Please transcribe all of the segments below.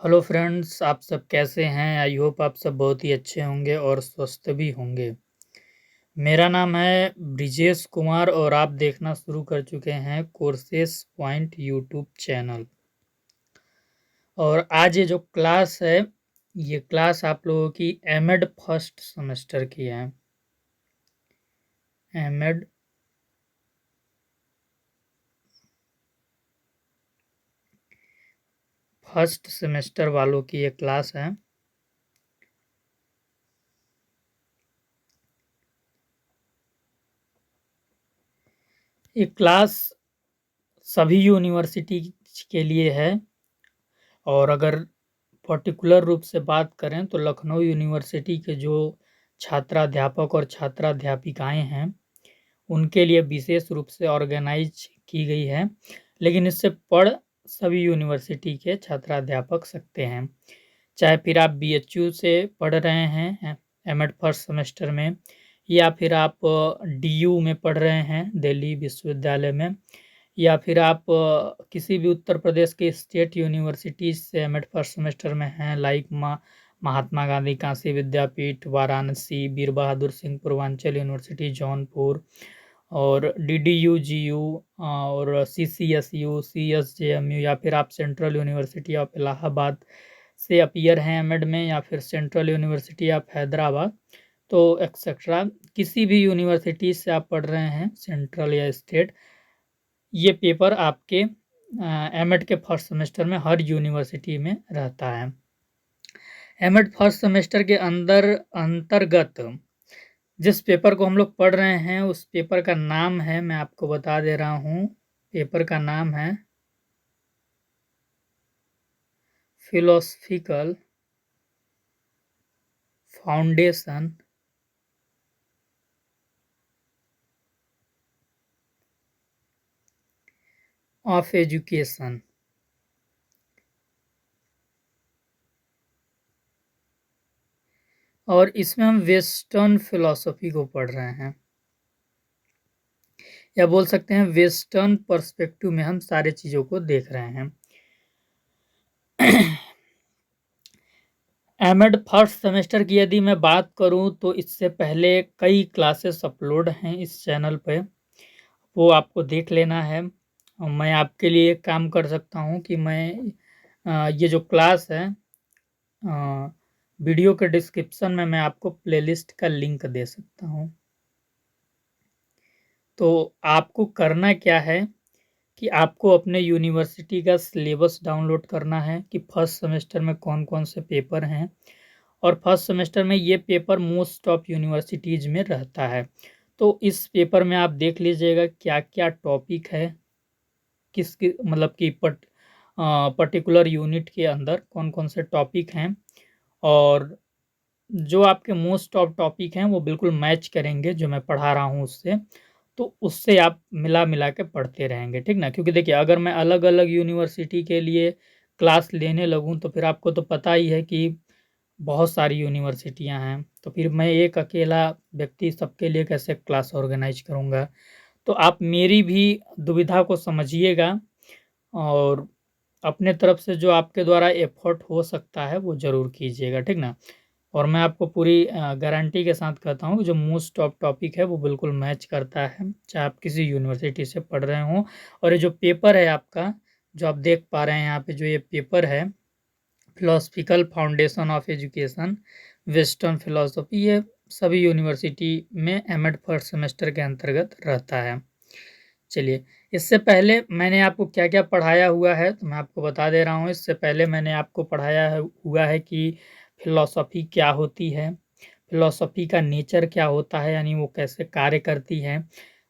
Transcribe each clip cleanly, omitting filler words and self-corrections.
Hello friends, आप सब कैसे हैं? आई होप आप सब बहुत ही अच्छे होंगे और स्वस्थ भी होंगे। मेरा नाम है ब्रिजेश कुमार और आप देखना शुरू कर चुके हैं कोर्सेस पॉइंट यूट्यूब चैनल। और आज ये जो क्लास है, ये क्लास आप लोगों की एमएड फर्स्ट सेमेस्टर की है। एमएड फर्स्ट सेमेस्टर वालों की ये क्लास है। ये क्लास सभी यूनिवर्सिटी के लिए है और अगर पर्टिकुलर रूप से बात करें तो लखनऊ यूनिवर्सिटी के जो छात्राध्यापक और छात्राध्यापिकाएं हैं, उनके लिए विशेष रूप से ऑर्गेनाइज की गई है। लेकिन इससे पढ़ सभी यूनिवर्सिटी के छात्राध्यापक सकते हैं, चाहे फिर आप बीएचयू से पढ़ रहे हैं एमएड फर्स्ट सेमेस्टर में, या फिर आप डीयू में पढ़ रहे हैं दिल्ली विश्वविद्यालय में, या फिर आप किसी भी उत्तर प्रदेश के स्टेट यूनिवर्सिटीज से एमएड फर्स्ट सेमेस्टर में हैं, लाइक महात्मा गांधी काशी विद्यापीठ वाराणसी, वीर बहादुर सिंह पूर्वांचल यूनिवर्सिटी जौनपुर, और डीडीयू, जीयू और सीसीएसयू, सीएसजेएमयू, या फिर आप सेंट्रल यूनिवर्सिटी ऑफ इलाहाबाद से अपीयर हैं एमएड में, या फिर सेंट्रल यूनिवर्सिटी ऑफ हैदराबाद, तो एक्सेट्रा किसी भी यूनिवर्सिटी से आप पढ़ रहे हैं सेंट्रल या स्टेट, ये पेपर आपके एमएड के फर्स्ट सेमेस्टर में हर यूनिवर्सिटी में रहता है। एमएड फर्स्ट सेमेस्टर के अंतर्गत जिस पेपर को हम लोग पढ़ रहे हैं, उस पेपर का नाम है, मैं आपको बता दे रहा हूँ, पेपर का नाम है फिलोसफिकल फाउंडेशन ऑफ एजुकेशन। और इसमें हम वेस्टर्न फिलॉसफी को पढ़ रहे हैं, या बोल सकते हैं वेस्टर्न पर्सपेक्टिव में हम सारे चीज़ों को देख रहे हैं। एमएड फर्स्ट सेमेस्टर की यदि मैं बात करूं तो इससे पहले कई क्लासेस अपलोड हैं इस चैनल पे, वो आपको देख लेना है। और मैं आपके लिए एक काम कर सकता हूं कि मैं ये जो क्लास है, वीडियो के डिस्क्रिप्शन में मैं आपको प्लेलिस्ट का लिंक दे सकता हूं। तो आपको करना क्या है कि आपको अपने यूनिवर्सिटी का सिलेबस डाउनलोड करना है कि फर्स्ट सेमेस्टर में कौन कौन से पेपर हैं, और फर्स्ट सेमेस्टर में ये पेपर मोस्ट ऑफ यूनिवर्सिटीज़ में रहता है। तो इस पेपर में आप देख लीजिएगा क्या क्या टॉपिक है, किस मतलब कि पर्टिकुलर यूनिट के अंदर कौन कौन से टॉपिक हैं, और जो आपके मोस्ट ऑफ टॉपिक हैं वो बिल्कुल मैच करेंगे जो मैं पढ़ा रहा हूँ उससे, तो उससे आप मिला मिला के पढ़ते रहेंगे, ठीक ना। क्योंकि देखिए, अगर मैं अलग अलग यूनिवर्सिटी के लिए क्लास लेने लगूँ तो फिर आपको तो पता ही है कि बहुत सारी यूनिवर्सिटियां हैं, तो फिर मैं एक अकेला व्यक्ति सबके लिए कैसे क्लास ऑर्गेनाइज करूंगा। तो आप मेरी भी दुविधा को समझिएगा और अपने तरफ से जो आपके द्वारा एफर्ट हो सकता है वो ज़रूर कीजिएगा, ठीक ना। और मैं आपको पूरी गारंटी के साथ कहता हूँ कि जो मोस्ट ऑफ टॉपिक है वो बिल्कुल मैच करता है, चाहे आप किसी यूनिवर्सिटी से पढ़ रहे हों। और ये जो पेपर है आपका, जो आप देख पा रहे हैं यहाँ पे, जो ये पेपर है philosophical foundation of education western philosophy, ये सभी यूनिवर्सिटी में एमएड फर्स्ट सेमेस्टर के अंतर्गत रहता है। चलिए, इससे पहले मैंने आपको क्या क्या पढ़ाया हुआ है तो मैं आपको बता दे रहा हूँ। इससे पहले मैंने आपको हुआ है कि फिलॉसफी क्या होती है, फिलॉसफी का नेचर क्या होता है, यानी वो कैसे कार्य करती है।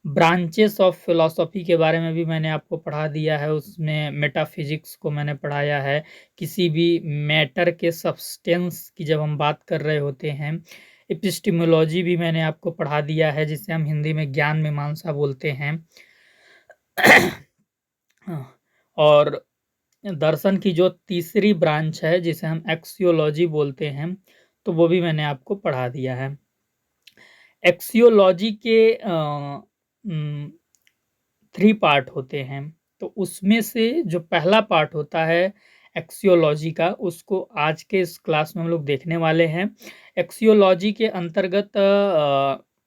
ब्रांचेस ऑफ फिलॉसफी के बारे में भी मैंने आपको पढ़ा दिया है, उसमें मेटाफिजिक्स को मैंने पढ़ाया है। किसी भी मैटर के सब्सटेंस की जब हम बात कर रहे होते हैं, एपिस्टिमोलॉजी भी मैंने आपको पढ़ा दिया है, जिसे हम हिंदी में ज्ञान मीमांसा बोलते हैं। और दर्शन की जो तीसरी ब्रांच है जिसे हम एक्सियोलॉजी बोलते हैं, तो वो भी मैंने आपको पढ़ा दिया है। एक्सियोलॉजी के 3 पार्ट होते हैं, तो उसमें से जो पहला पार्ट होता है एक्सियोलॉजी का, उसको आज के इस क्लास में हम लोग देखने वाले हैं। एक्सियोलॉजी के अंतर्गत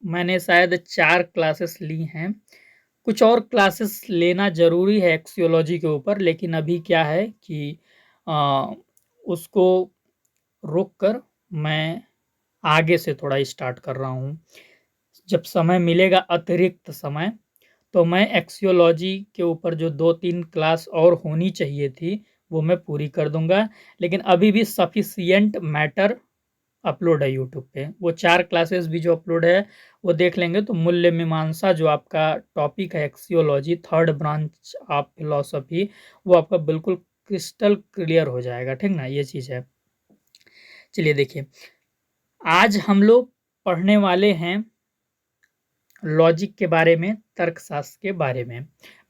मैंने शायद 4 क्लासेस ली हैं। कुछ और क्लासेस लेना ज़रूरी है एक्सियोलॉजी के ऊपर, लेकिन अभी क्या है कि अ, उसको रोक कर मैं आगे से थोड़ा स्टार्ट कर रहा हूँ। जब समय मिलेगा अतिरिक्त समय, तो मैं एक्सियोलॉजी के ऊपर जो 2-3 क्लास और होनी चाहिए थी, वो मैं पूरी कर दूँगा। लेकिन अभी भी सफिशिएंट मैटर अपलोड है यूट्यूब पे। वो 4 क्लासेस भी जो अपलोड है, वो देख लेंगे तो मूल्य मीमांसा जो आपका टॉपिक है axiology, third branch of philosophy, वो आपका बिल्कुल क्रिस्टल क्लियर हो जाएगा, ठीक ना? ये चीज़ है। चलिए देखिए, आज हम लोग पढ़ने वाले हैं लॉजिक के बारे में, तर्कशास्त्र के बारे में।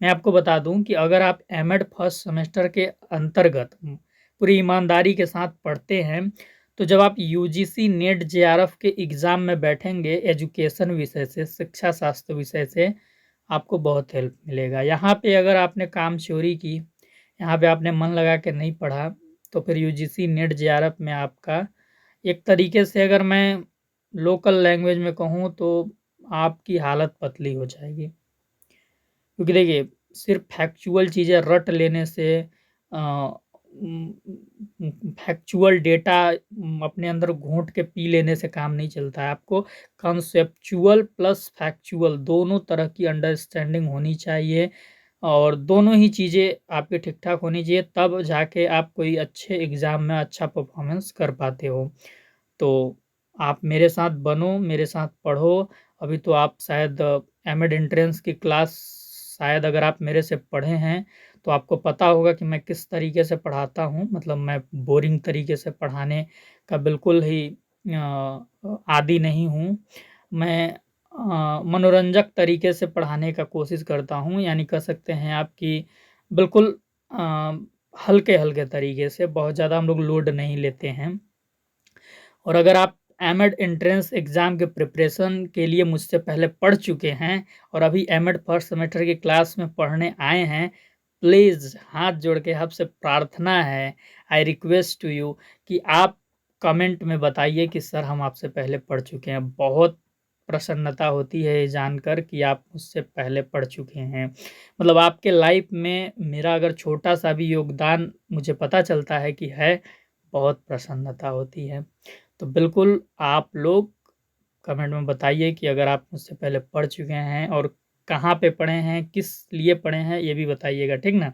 मैं आपको बता दूं कि अगर आप एमएड फर्स्ट सेमेस्टर के अंतर्गत पूरी ईमानदारी के साथ पढ़ते हैं, तो जब आप यूजीसी नेट जेआरएफ के एग्ज़ाम में बैठेंगे एजुकेशन विषय से, शिक्षा शास्त्र विषय से, आपको बहुत हेल्प मिलेगा। यहाँ पे अगर आपने काम चोरी की, यहाँ पे आपने मन लगा के नहीं पढ़ा, तो फिर यूजीसी नेट जेआरएफ में आपका एक तरीके से, अगर मैं लोकल लैंग्वेज में कहूँ, तो आपकी हालत पतली हो जाएगी। क्योंकि देखिए, सिर्फ फैक्चुअल चीज़ें रट लेने से, फैक्चुअल डेटा अपने अंदर घोंट के पी लेने से काम नहीं चलता है। आपको कॉन्सेप्चुअल प्लस फैक्चुअल दोनों तरह की अंडरस्टैंडिंग होनी चाहिए, और दोनों ही चीज़ें आपकी ठीक-ठाक होनी चाहिए, तब जाके आप कोई अच्छे एग्ज़ाम में अच्छा परफॉर्मेंस कर पाते हो। तो आप मेरे साथ बनो, मेरे साथ पढ़ो। अभी तो आप शायद एमएड एंट्रेंस की क्लास, शायद अगर आप मेरे से पढ़े हैं, तो आपको पता होगा कि मैं किस तरीके से पढ़ाता हूँ। मतलब मैं बोरिंग तरीके से पढ़ाने का बिल्कुल ही आदी नहीं हूँ। मैं मनोरंजक तरीके से पढ़ाने का कोशिश करता हूँ, यानी कह सकते हैं आप कि बिल्कुल हल्के-हल्के तरीके से, बहुत ज़्यादा हम लोग लोड नहीं लेते हैं। और अगर आप एमएड एंट्रेंस एग्ज़ाम के प्रिपरेशन के लिए मुझसे पहले पढ़ चुके हैं और अभी एमएड फर्स्ट सेमेस्टर की क्लास में पढ़ने आए हैं, प्लीज़ हाथ जोड़ के आपसे प्रार्थना है, आई रिक्वेस्ट टू यू कि आप कमेंट में बताइए कि सर हम आपसे पहले पढ़ चुके हैं। बहुत प्रसन्नता होती है ये जानकर कि आप मुझसे पहले पढ़ चुके हैं। मतलब आपके लाइफ में मेरा अगर छोटा-सा भी योगदान मुझे पता चलता है कि है, बहुत प्रसन्नता होती है। तो बिल्कुल आप लोग कमेंट में बताइए कि अगर आप मुझसे पहले पढ़ चुके हैं और कहाँ पे पढ़े हैं, किस लिए पढ़े हैं, ये भी बताइएगा, ठीक ना?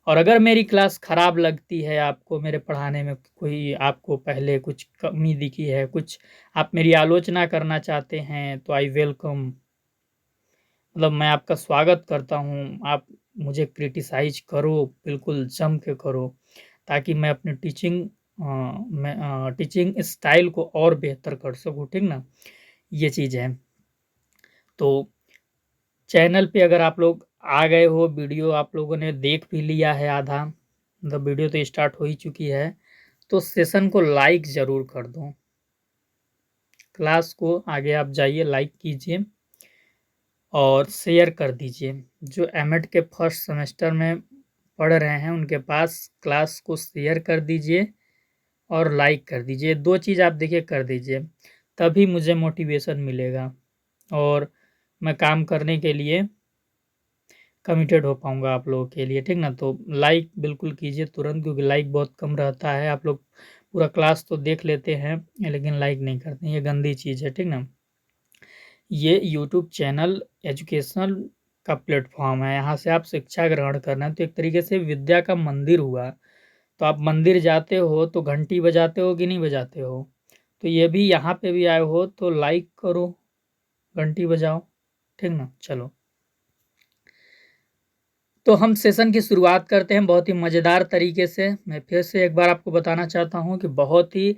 और अगर मेरी क्लास खराब लगती है आपको, मेरे पढ़ाने में कोई आपको पहले कुछ कमी दिखी है, कुछ आप मेरी आलोचना करना चाहते हैं, तो आई वेलकम, मतलब मैं आपका स्वागत करता हूँ। आप मुझे क्रिटिसाइज़ करो, बिल्कुल जम के करो, ताकि मैं अपनी टीचिंग स्टाइल को और बेहतर कर सकूँ, ठीक ना? ये चीज़ है। तो चैनल पे अगर आप लोग आ गए हो, वीडियो आप लोगों ने देख भी लिया है आधा, मतलब वीडियो तो स्टार्ट हो ही चुकी है, तो सेशन को लाइक ज़रूर कर दो। क्लास को आगे आप जाइए, लाइक कीजिए और शेयर कर दीजिए। जो एमएड के फर्स्ट सेमेस्टर में पढ़ रहे हैं, उनके पास क्लास को शेयर कर दीजिए और लाइक कर दीजिए। 2 चीज़ आप देखिए कर दीजिए, तभी मुझे मोटिवेशन मिलेगा और मैं काम करने के लिए कमिटेड हो पाऊँगा आप लोगों के लिए, ठीक ना? तो लाइक बिल्कुल कीजिए तुरंत, क्योंकि लाइक बहुत कम रहता है। आप लोग पूरा क्लास तो देख लेते हैं, लेकिन लाइक नहीं करते हैं, ये गंदी चीज़ है, ठीक ना? ये यूट्यूब चैनल एजुकेशनल का प्लेटफ़ॉर्म है, यहाँ से आप शिक्षा ग्रहण करना है, तो एक तरीके से विद्या का मंदिर हुआ। तो आप मंदिर जाते हो तो घंटी बजाते हो कि नहीं बजाते हो? तो ये भी यहाँ पे भी आए हो तो लाइक करो, घंटी बजाओ, ठीक ना? चलो, तो हम सेशन की शुरुआत करते हैं बहुत ही मज़ेदार तरीके से। मैं फिर से एक बार आपको बताना चाहता हूँ कि बहुत ही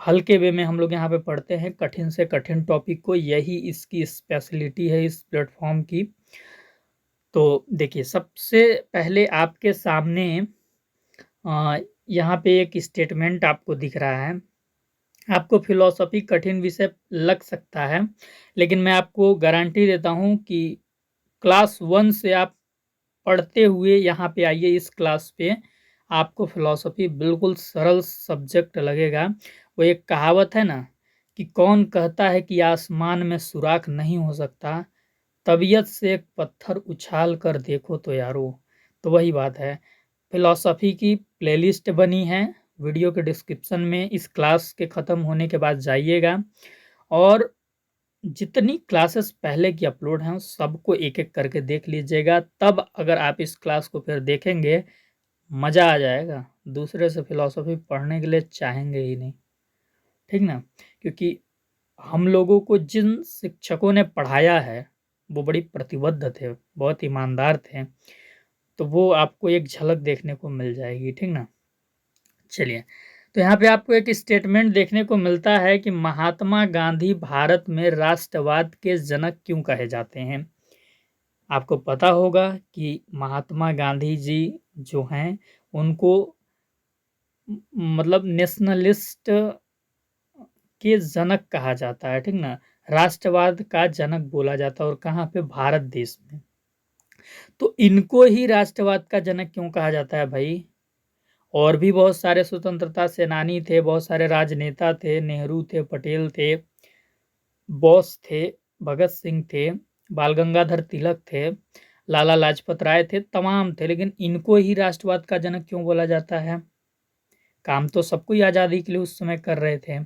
हल्के वे में हम लोग यहाँ पे पढ़ते हैं कठिन से कठिन टॉपिक को, यही इसकी स्पेशलिटी है इस प्लेटफ़ॉर्म की। तो देखिए, सबसे पहले आपके सामने अ, यहाँ पे एक स्टेटमेंट आपको दिख रहा है। आपको फ़िलॉसफ़ी कठिन विषय लग सकता है, लेकिन मैं आपको गारंटी देता हूँ कि क्लास 1 से आप पढ़ते हुए यहाँ पे आइए इस क्लास पे, आपको फिलॉसफी बिल्कुल सरल सब्जेक्ट लगेगा। वो एक कहावत है ना कि कौन कहता है कि आसमान में सुराख नहीं हो सकता, तबीयत से एक पत्थर उछाल कर देखो तो यारो। तो वही बात है। फिलॉसफी की प्लेलिस्ट बनी है, वीडियो के डिस्क्रिप्शन में इस क्लास के ख़त्म होने के बाद जाइएगा, और जितनी क्लासेस पहले की अपलोड हैं उस सबको एक-एक करके देख लीजिएगा। तब अगर आप इस क्लास को फिर देखेंगे, मज़ा आ जाएगा। दूसरे से फिलॉसफी पढ़ने के लिए चाहेंगे ही नहीं, ठीक ना? क्योंकि हम लोगों को जिन शिक्षकों ने पढ़ाया है, वो बड़ी प्रतिबद्ध थे, बहुत ईमानदार थे। तो वो आपको एक झलक देखने को मिल जाएगी, ठीक ना? चलिए, तो यहाँ पे आपको एक स्टेटमेंट देखने को मिलता है कि महात्मा गांधी भारत में राष्ट्रवाद के जनक क्यों कहे जाते हैं? आपको पता होगा कि महात्मा गांधी जी जो हैं, उनको मतलब नेशनलिस्ट के जनक कहा जाता है, ठीक ना? राष्ट्रवाद का जनक बोला जाता है, और कहाँ पे? भारत देश में। तो इनको ही राष्ट्रवाद का जनक क्यों कहा जाता है भाई? और भी बहुत सारे स्वतंत्रता सेनानी थे, बहुत सारे राजनेता थे, नेहरू थे, पटेल थे, बोस थे, भगत सिंह थे, बाल गंगाधर तिलक थे, लाला लाजपत राय थे, तमाम थे, लेकिन इनको ही राष्ट्रवाद का जनक क्यों बोला जाता है? काम तो सबको ही आज़ादी के लिए उस समय कर रहे थे,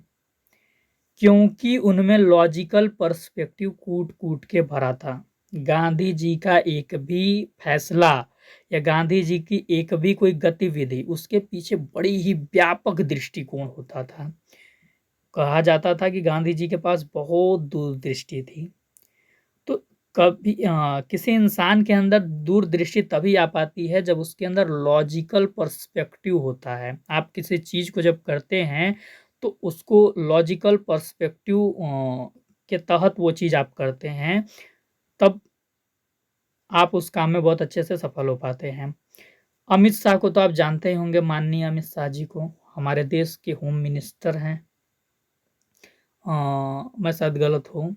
क्योंकि उनमें लॉजिकल पर्सपेक्टिव कूट-कूट के भरा था। गांधी जी का एक भी फैसला या गांधी जी की एक भी कोई गतिविधि, उसके पीछे बड़ी ही व्यापक दृष्टिकोण होता था। कहा जाता था कि गांधी जी के पास बहुत दूरदृष्टि थी। तो कभी किसी इंसान के अंदर दूरदृष्टि तभी आ पाती है जब उसके अंदर लॉजिकल पर्सपेक्टिव होता है। आप किसी चीज़ को जब करते हैं तो उसको लॉजिकल पर्सपेक्टिव के तहत वो चीज़ आप करते हैं, तब आप उस काम में बहुत अच्छे से सफल हो पाते हैं। अमित शाह को तो आप जानते ही होंगे, माननीय अमित शाह जी को, हमारे देश के होम मिनिस्टर हैं। मैं शायद गलत हूँ,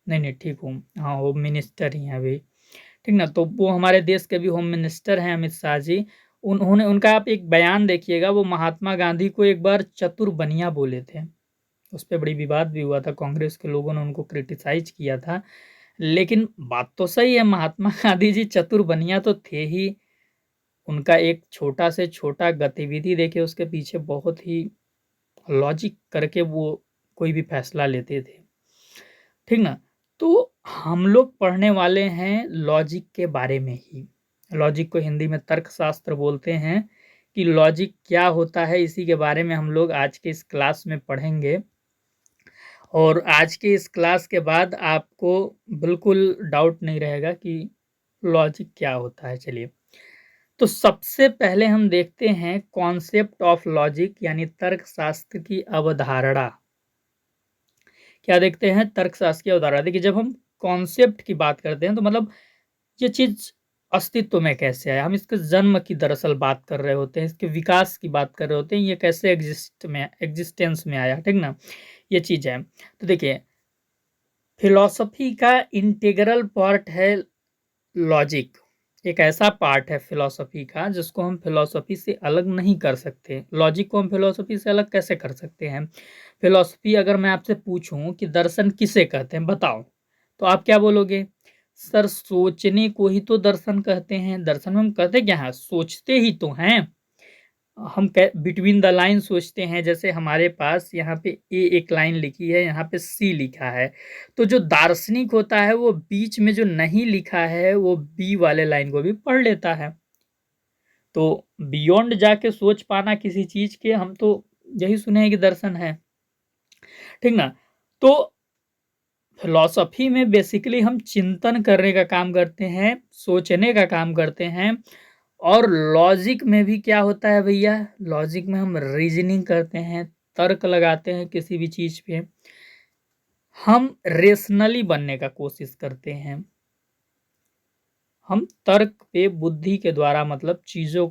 नहीं, नहीं, ठीक हूँ। हाँ, होम मिनिस्टर ही हैं अभी, ठीक ना? तो वो हमारे देश के भी होम मिनिस्टर हैं अमित शाह जी। उन्होंने उनका आप एक बयान देखिएगा, वो महात्मा गांधी को एक बार चतुर बनिया बोले थे। उस पे बड़ी विवाद भी हुआ था, कांग्रेस के लोगों ने उनको क्रिटिसाइज़ किया था। लेकिन बात तो सही है, महात्मा गांधी जी चतुर बनिया तो थे ही। उनका एक छोटा से छोटा गतिविधि देखिए, उसके पीछे बहुत ही लॉजिक करके वो कोई भी फैसला लेते थे, ठीक ना? तो हम लोग पढ़ने वाले हैं लॉजिक के बारे में ही। लॉजिक को हिंदी में तर्कशास्त्र बोलते हैं, कि लॉजिक क्या होता है, इसी के बारे में हम लोग आज के इस क्लास में पढ़ेंगे। और आज के इस क्लास के बाद आपको बिल्कुल डाउट नहीं रहेगा कि लॉजिक क्या होता है। चलिए, तो सबसे पहले हम देखते हैं कॉन्सेप्ट ऑफ लॉजिक, यानी तर्कशास्त्र की अवधारणा। क्या देखते हैं? तर्कशास्त्र की अवधारणा। देखिए, जब हम कॉन्सेप्ट की बात करते हैं तो मतलब ये चीज़ अस्तित्व में कैसे आया, हम इसके जन्म की दरअसल बात कर रहे होते हैं, इसके विकास की बात कर रहे होते हैं, ये कैसे एग्जिस्टेंस में आया, ठीक ना? ये चीज़ है। तो देखिए, फिलॉसफी का इंटीग्रल पार्ट है लॉजिक। एक ऐसा पार्ट है फिलॉसफी का जिसको हम फिलॉसफी से अलग नहीं कर सकते। लॉजिक को हम फिलॉसफी से अलग कैसे कर सकते हैं? फिलॉसफी, अगर मैं आपसे पूछूं कि दर्शन किसे कहते हैं, बताओ, तो आप क्या बोलोगे? सर, सोचने को ही तो दर्शन कहते हैं। दर्शन में हम कहते क्या है? सोचते ही तो हैं। हम बिटवीन द लाइन सोचते हैं। जैसे हमारे पास यहाँ पे ए एक लाइन लिखी है, यहाँ पे सी लिखा है, तो जो दार्शनिक होता है वो बीच में जो नहीं लिखा है वो बी वाले लाइन को भी पढ़ लेता है। तो बियॉन्ड जाके सोच पाना किसी चीज के, हम तो यही सुने हैं कि दर्शन है, ठीक ना? तो फिलॉसफी में बेसिकली हम चिंतन करने का काम करते हैं, सोचने का काम करते हैं। और लॉजिक में भी क्या होता है भैया? लॉजिक में हम रीजनिंग करते हैं, तर्क लगाते हैं किसी भी चीज पे। हम रेशनली बनने का कोशिश करते हैं। हम तर्क पे बुद्धि के द्वारा मतलब चीजों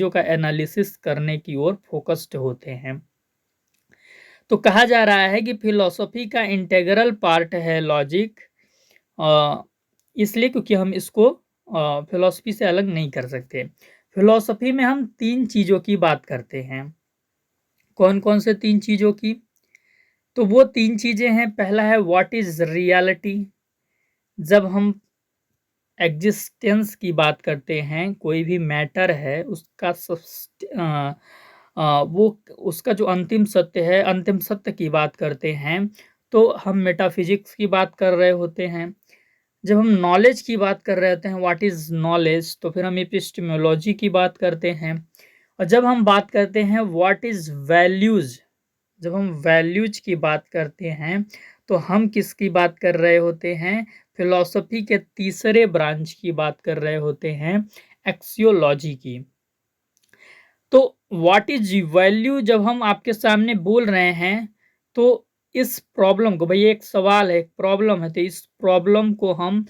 का एनालिसिस करने की ओर फोकस्ड होते हैं। तो कहा जा रहा है कि फिलॉसफी का इंटीग्रल पार्ट है लॉजिक, इसलिए क्योंकि हम इसको फिलॉसफी से अलग नहीं कर सकते। फिलॉसफी में हम 3 चीज़ों की बात करते हैं। कौन-कौन से 3 चीज़ों की? तो वो 3 चीज़ें हैं, पहला है व्हाट इज़ रियलिटी। जब हम एग्जिस्टेंस की बात करते हैं, कोई भी मैटर है उसका वो उसका जो अंतिम सत्य है, अंतिम सत्य की बात करते हैं, तो हम मेटाफिजिक्स की बात कर रहे होते हैं। जब हम नॉलेज की बात कर रहे होते हैं, व्हाट इज़ नॉलेज, तो फिर हम एपिस्टेमोलॉजी की बात करते हैं। और जब हम बात करते हैं व्हाट इज़ वैल्यूज़, जब हम वैल्यूज की बात करते हैं, तो हम किसकी बात कर रहे होते हैं? फिलॉसफी के तीसरे ब्रांच की बात कर रहे होते हैं, एक्सियोलॉजी की। तो व्हाट इज वैल्यू जब हम आपके सामने बोल रहे हैं, तो इस प्रॉब्लम को, भाई एक सवाल है, एक प्रॉब्लम है, तो इस प्रॉब्लम को हम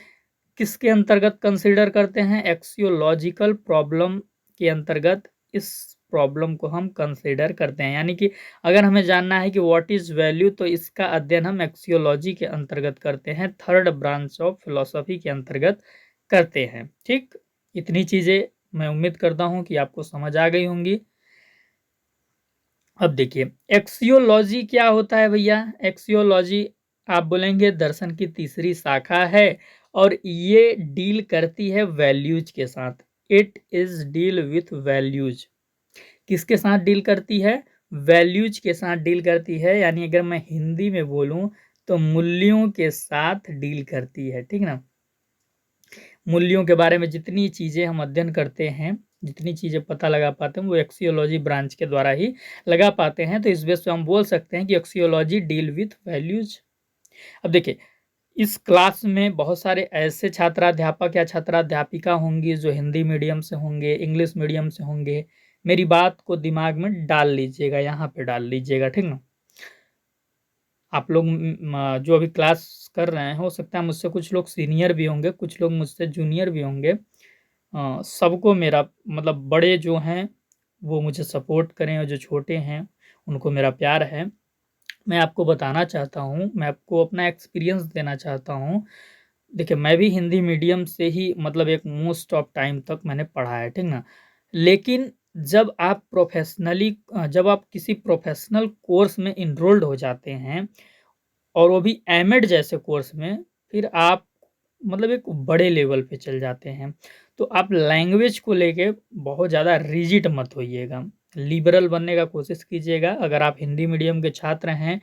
किसके अंतर्गत कंसीडर करते हैं? एक्सियोलॉजिकल प्रॉब्लम के अंतर्गत इस प्रॉब्लम को हम कंसीडर करते हैं। यानी कि अगर हमें जानना है कि व्हाट इज वैल्यू, तो इसका अध्ययन हम एक्सियोलॉजी के अंतर्गत करते हैं, थर्ड ब्रांच ऑफ फिलोसफी के अंतर्गत करते हैं। ठीक, इतनी चीजें मैं उम्मीद करता हूं कि आपको समझ आ गई होंगी। अब देखिए एक्सियोलॉजी क्या होता है भैया। एक्सियोलॉजी आप बोलेंगे दर्शन की तीसरी शाखा है, और ये डील करती है वैल्यूज के साथ। It is deal with values. किसके साथ डील करती है? वैल्यूज के साथ डील करती है। यानी अगर मैं हिंदी में बोलूं तो मूल्यों के साथ डील करती है। ठीक ना, मूल्यों के बारे में जितनी चीजें हम अध्ययन करते हैं, जितनी चीजें पता लगा पाते हैं, वो एक्सियोलॉजी ब्रांच के द्वारा ही लगा पाते हैं। तो इस बेस पे हम बोल सकते हैं कि एक्सियोलॉजी डील विथ वैल्यूज। अब देखिए इस क्लास में बहुत सारे ऐसे छात्राध्यापक या छात्राध्यापिका होंगी जो हिंदी मीडियम से होंगे, इंग्लिश मीडियम से होंगे। मेरी बात को दिमाग में डाल लीजिएगा, यहाँ पे डाल लीजिएगा। ठीक ना, आप लोग जो अभी क्लास कर रहे हैं, हो सकता है मुझसे कुछ लोग सीनियर भी होंगे, कुछ लोग मुझसे जूनियर भी होंगे। सबको मेरा मतलब, बड़े जो हैं वो मुझे सपोर्ट करें, और जो छोटे हैं उनको मेरा प्यार है। मैं आपको बताना चाहता हूँ, मैं आपको अपना एक्सपीरियंस देना चाहता हूँ। देखिए मैं भी हिंदी मीडियम से ही मतलब एक मोस्ट ऑफ टाइम तक मैंने पढ़ा है। ठीक ना, लेकिन जब आप किसी प्रोफेशनल कोर्स में इनरोल्ड हो जाते हैं, और वो भी एमएड जैसे कोर्स में, फिर आप मतलब एक बड़े लेवल पे चल जाते हैं। तो आप लैंग्वेज को लेके बहुत ज़्यादा रिजिड मत होइएगा, लिबरल बनने का कोशिश कीजिएगा। अगर आप हिंदी मीडियम के छात्र हैं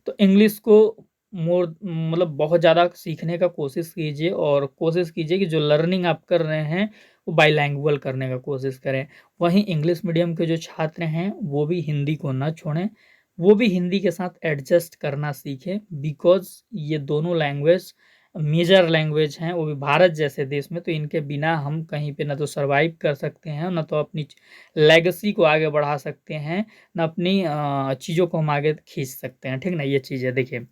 तो इंग्लिश को मोर मतलब बहुत ज़्यादा सीखने का कोशिश कीजिए, और कोशिश कीजिए कि जो लर्निंग आप कर रहे हैं वो बाईलैंग्वेज करने का कोशिश करें। वहीं इंग्लिश मीडियम के जो छात्र हैं वो भी हिंदी को ना छोड़ें, वो भी हिंदी के साथ एडजस्ट करना सीखें। बिकॉज ये दोनों लैंग्वेज मेजर लैंग्वेज हैं, वो भी भारत जैसे देश में। तो इनके बिना हम कहीं पे ना तो सरवाइव कर सकते हैं, ना तो अपनी लेगेसी को आगे बढ़ा सकते हैं, ना अपनी चीज़ों को हम आगे खींच सकते हैं। ठीक ना, ये चीज़ है। देखिए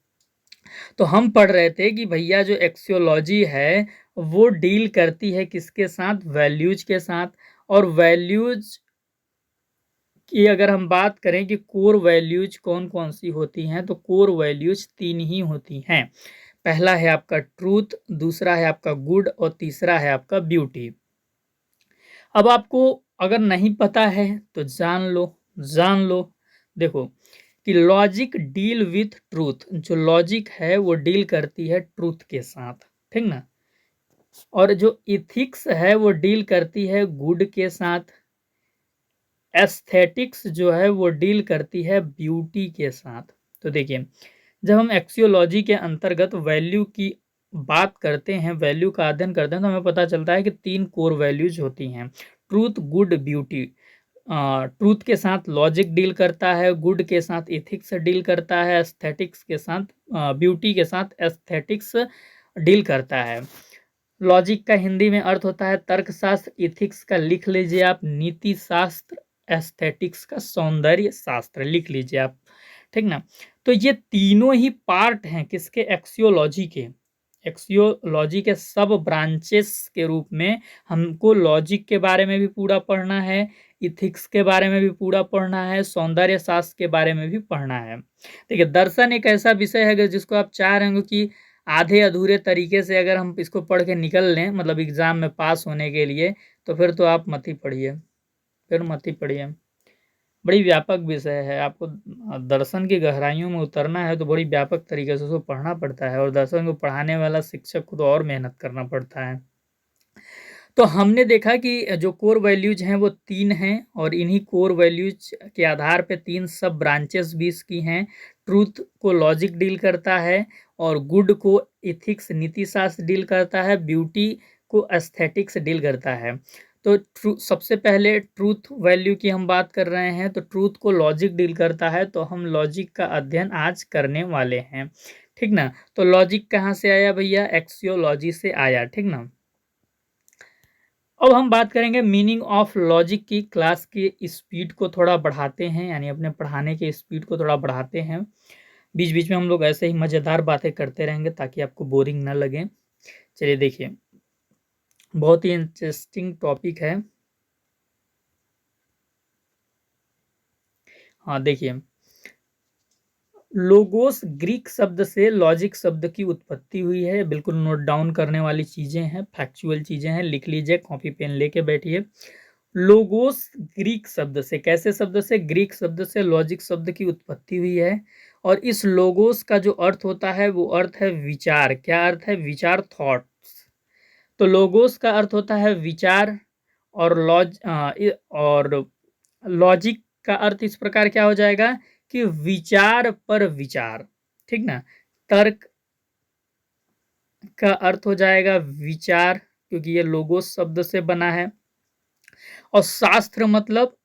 तो हम पढ़ रहे थे कि भैया जो एक्सियोलॉजी है वो डील करती है किसके साथ? वैल्यूज के साथ। और वैल्यूज की अगर हम बात करें कि कोर वैल्यूज कौन कौन सी होती हैं, तो कोर वैल्यूज 3 ही होती हैं। पहला है आपका ट्रूथ, दूसरा है आपका गुड, और तीसरा है आपका ब्यूटी। अब आपको अगर नहीं पता है तो जान लो, जान लो। देखो कि लॉजिक डील विथ ट्रूथ, जो लॉजिक है वो डील करती है ट्रूथ के साथ। ठीक ना, और जो इथिक्स है वो डील करती है गुड के साथ। एस्थेटिक्स जो है वो डील करती है ब्यूटी के साथ। तो देखिए जब हम एक्सियोलॉजी के अंतर्गत वैल्यू की बात करते हैं, वैल्यू का अध्ययन करते हैं, तो हमें पता चलता है कि 3 कोर वैल्यूज होती हैं, ट्रूथ, गुड, ब्यूटी। ट्रूथ के साथ लॉजिक डील करता है, गुड के साथ इथिक्स डील करता है, एस्थेटिक्स के साथ ब्यूटी के साथ एस्थेटिक्स डील करता है। लॉजिक का हिंदी में अर्थ होता है तर्कशास्त्र, इथिक्स का लिख लीजिए आप नीति शास्त्र, एस्थेटिक्स का सौंदर्य शास्त्र, लिख लीजिए आप। ठीक ना, तो ये तीनों ही पार्ट हैं किसके? एक्सियोलॉजी के। एक्सियोलॉजी के सब ब्रांचेस के रूप में हमको लॉजिक के बारे में भी पूरा पढ़ना है, इथिक्स के बारे में भी पूरा पढ़ना है, सौंदर्य शास्त्र के बारे में भी पढ़ना है। देखिए दर्शन एक ऐसा विषय है जिसको आप चाह रहे होंगे कि आधे अधूरे तरीके से अगर हम इसको पढ़ के निकल लें मतलब एग्ज़ाम में पास होने के लिए, तो फिर तो आप मत ही पढ़िए, फिर मत ही पढ़िए। बड़ी व्यापक विषय है, आपको दर्शन की गहराइयों में उतरना है तो बड़ी व्यापक तरीके से उसको पढ़ना पड़ता है और दर्शन को पढ़ाने वाला शिक्षक को तो और मेहनत करना पड़ता है। तो हमने देखा कि जो कोर वैल्यूज हैं वो 3 हैं और इन्हीं कोर वैल्यूज के आधार पे 3 सब ब्रांचेस भी इसकी हैं। ट्रूथ को लॉजिक डील करता है और गुड को एथिक्स नीति शास्त्र डील करता है, ब्यूटी को एस्थेटिक्स डील करता है। तो सबसे पहले ट्रूथ वैल्यू की हम बात कर रहे हैं, तो ट्रूथ को लॉजिक डील करता है, तो हम लॉजिक का अध्ययन आज करने वाले हैं, ठीक ना। तो लॉजिक कहाँ से आया भैया? एक्सियोलॉजी से आया, ठीक ना। अब हम बात करेंगे मीनिंग ऑफ लॉजिक की। क्लास की स्पीड को थोड़ा बढ़ाते हैं, यानी अपने पढ़ाने की स्पीड को थोड़ा बढ़ाते हैं। बीच बीच में हम लोग ऐसे ही मज़ेदार बातें करते रहेंगे ताकि आपको बोरिंग ना लगे। चलिए देखिए, बहुत ही इंटरेस्टिंग टॉपिक है। हाँ देखिए, लोगोस ग्रीक शब्द से लॉजिक शब्द की उत्पत्ति हुई है। बिल्कुल नोट डाउन करने वाली चीजें हैं, फैक्चुअल चीजें हैं, लिख लीजिए, कॉपी पेन लेके बैठिए। लोगोस ग्रीक शब्द से, कैसे शब्द से? ग्रीक शब्द से लॉजिक शब्द की उत्पत्ति हुई है और इस लोगोस का जो अर्थ होता है वो अर्थ है विचार। क्या अर्थ है? विचार, थॉट्स। तो लोगोस का अर्थ होता है विचार और लॉजिक का अर्थ इस प्रकार क्या हो जाएगा कि विचार पर विचार, ठीक ना। तर्क का अर्थ हो जाएगा विचार, क्योंकि ये लोगोस शब्द से बना है। और शास्त्र मतलब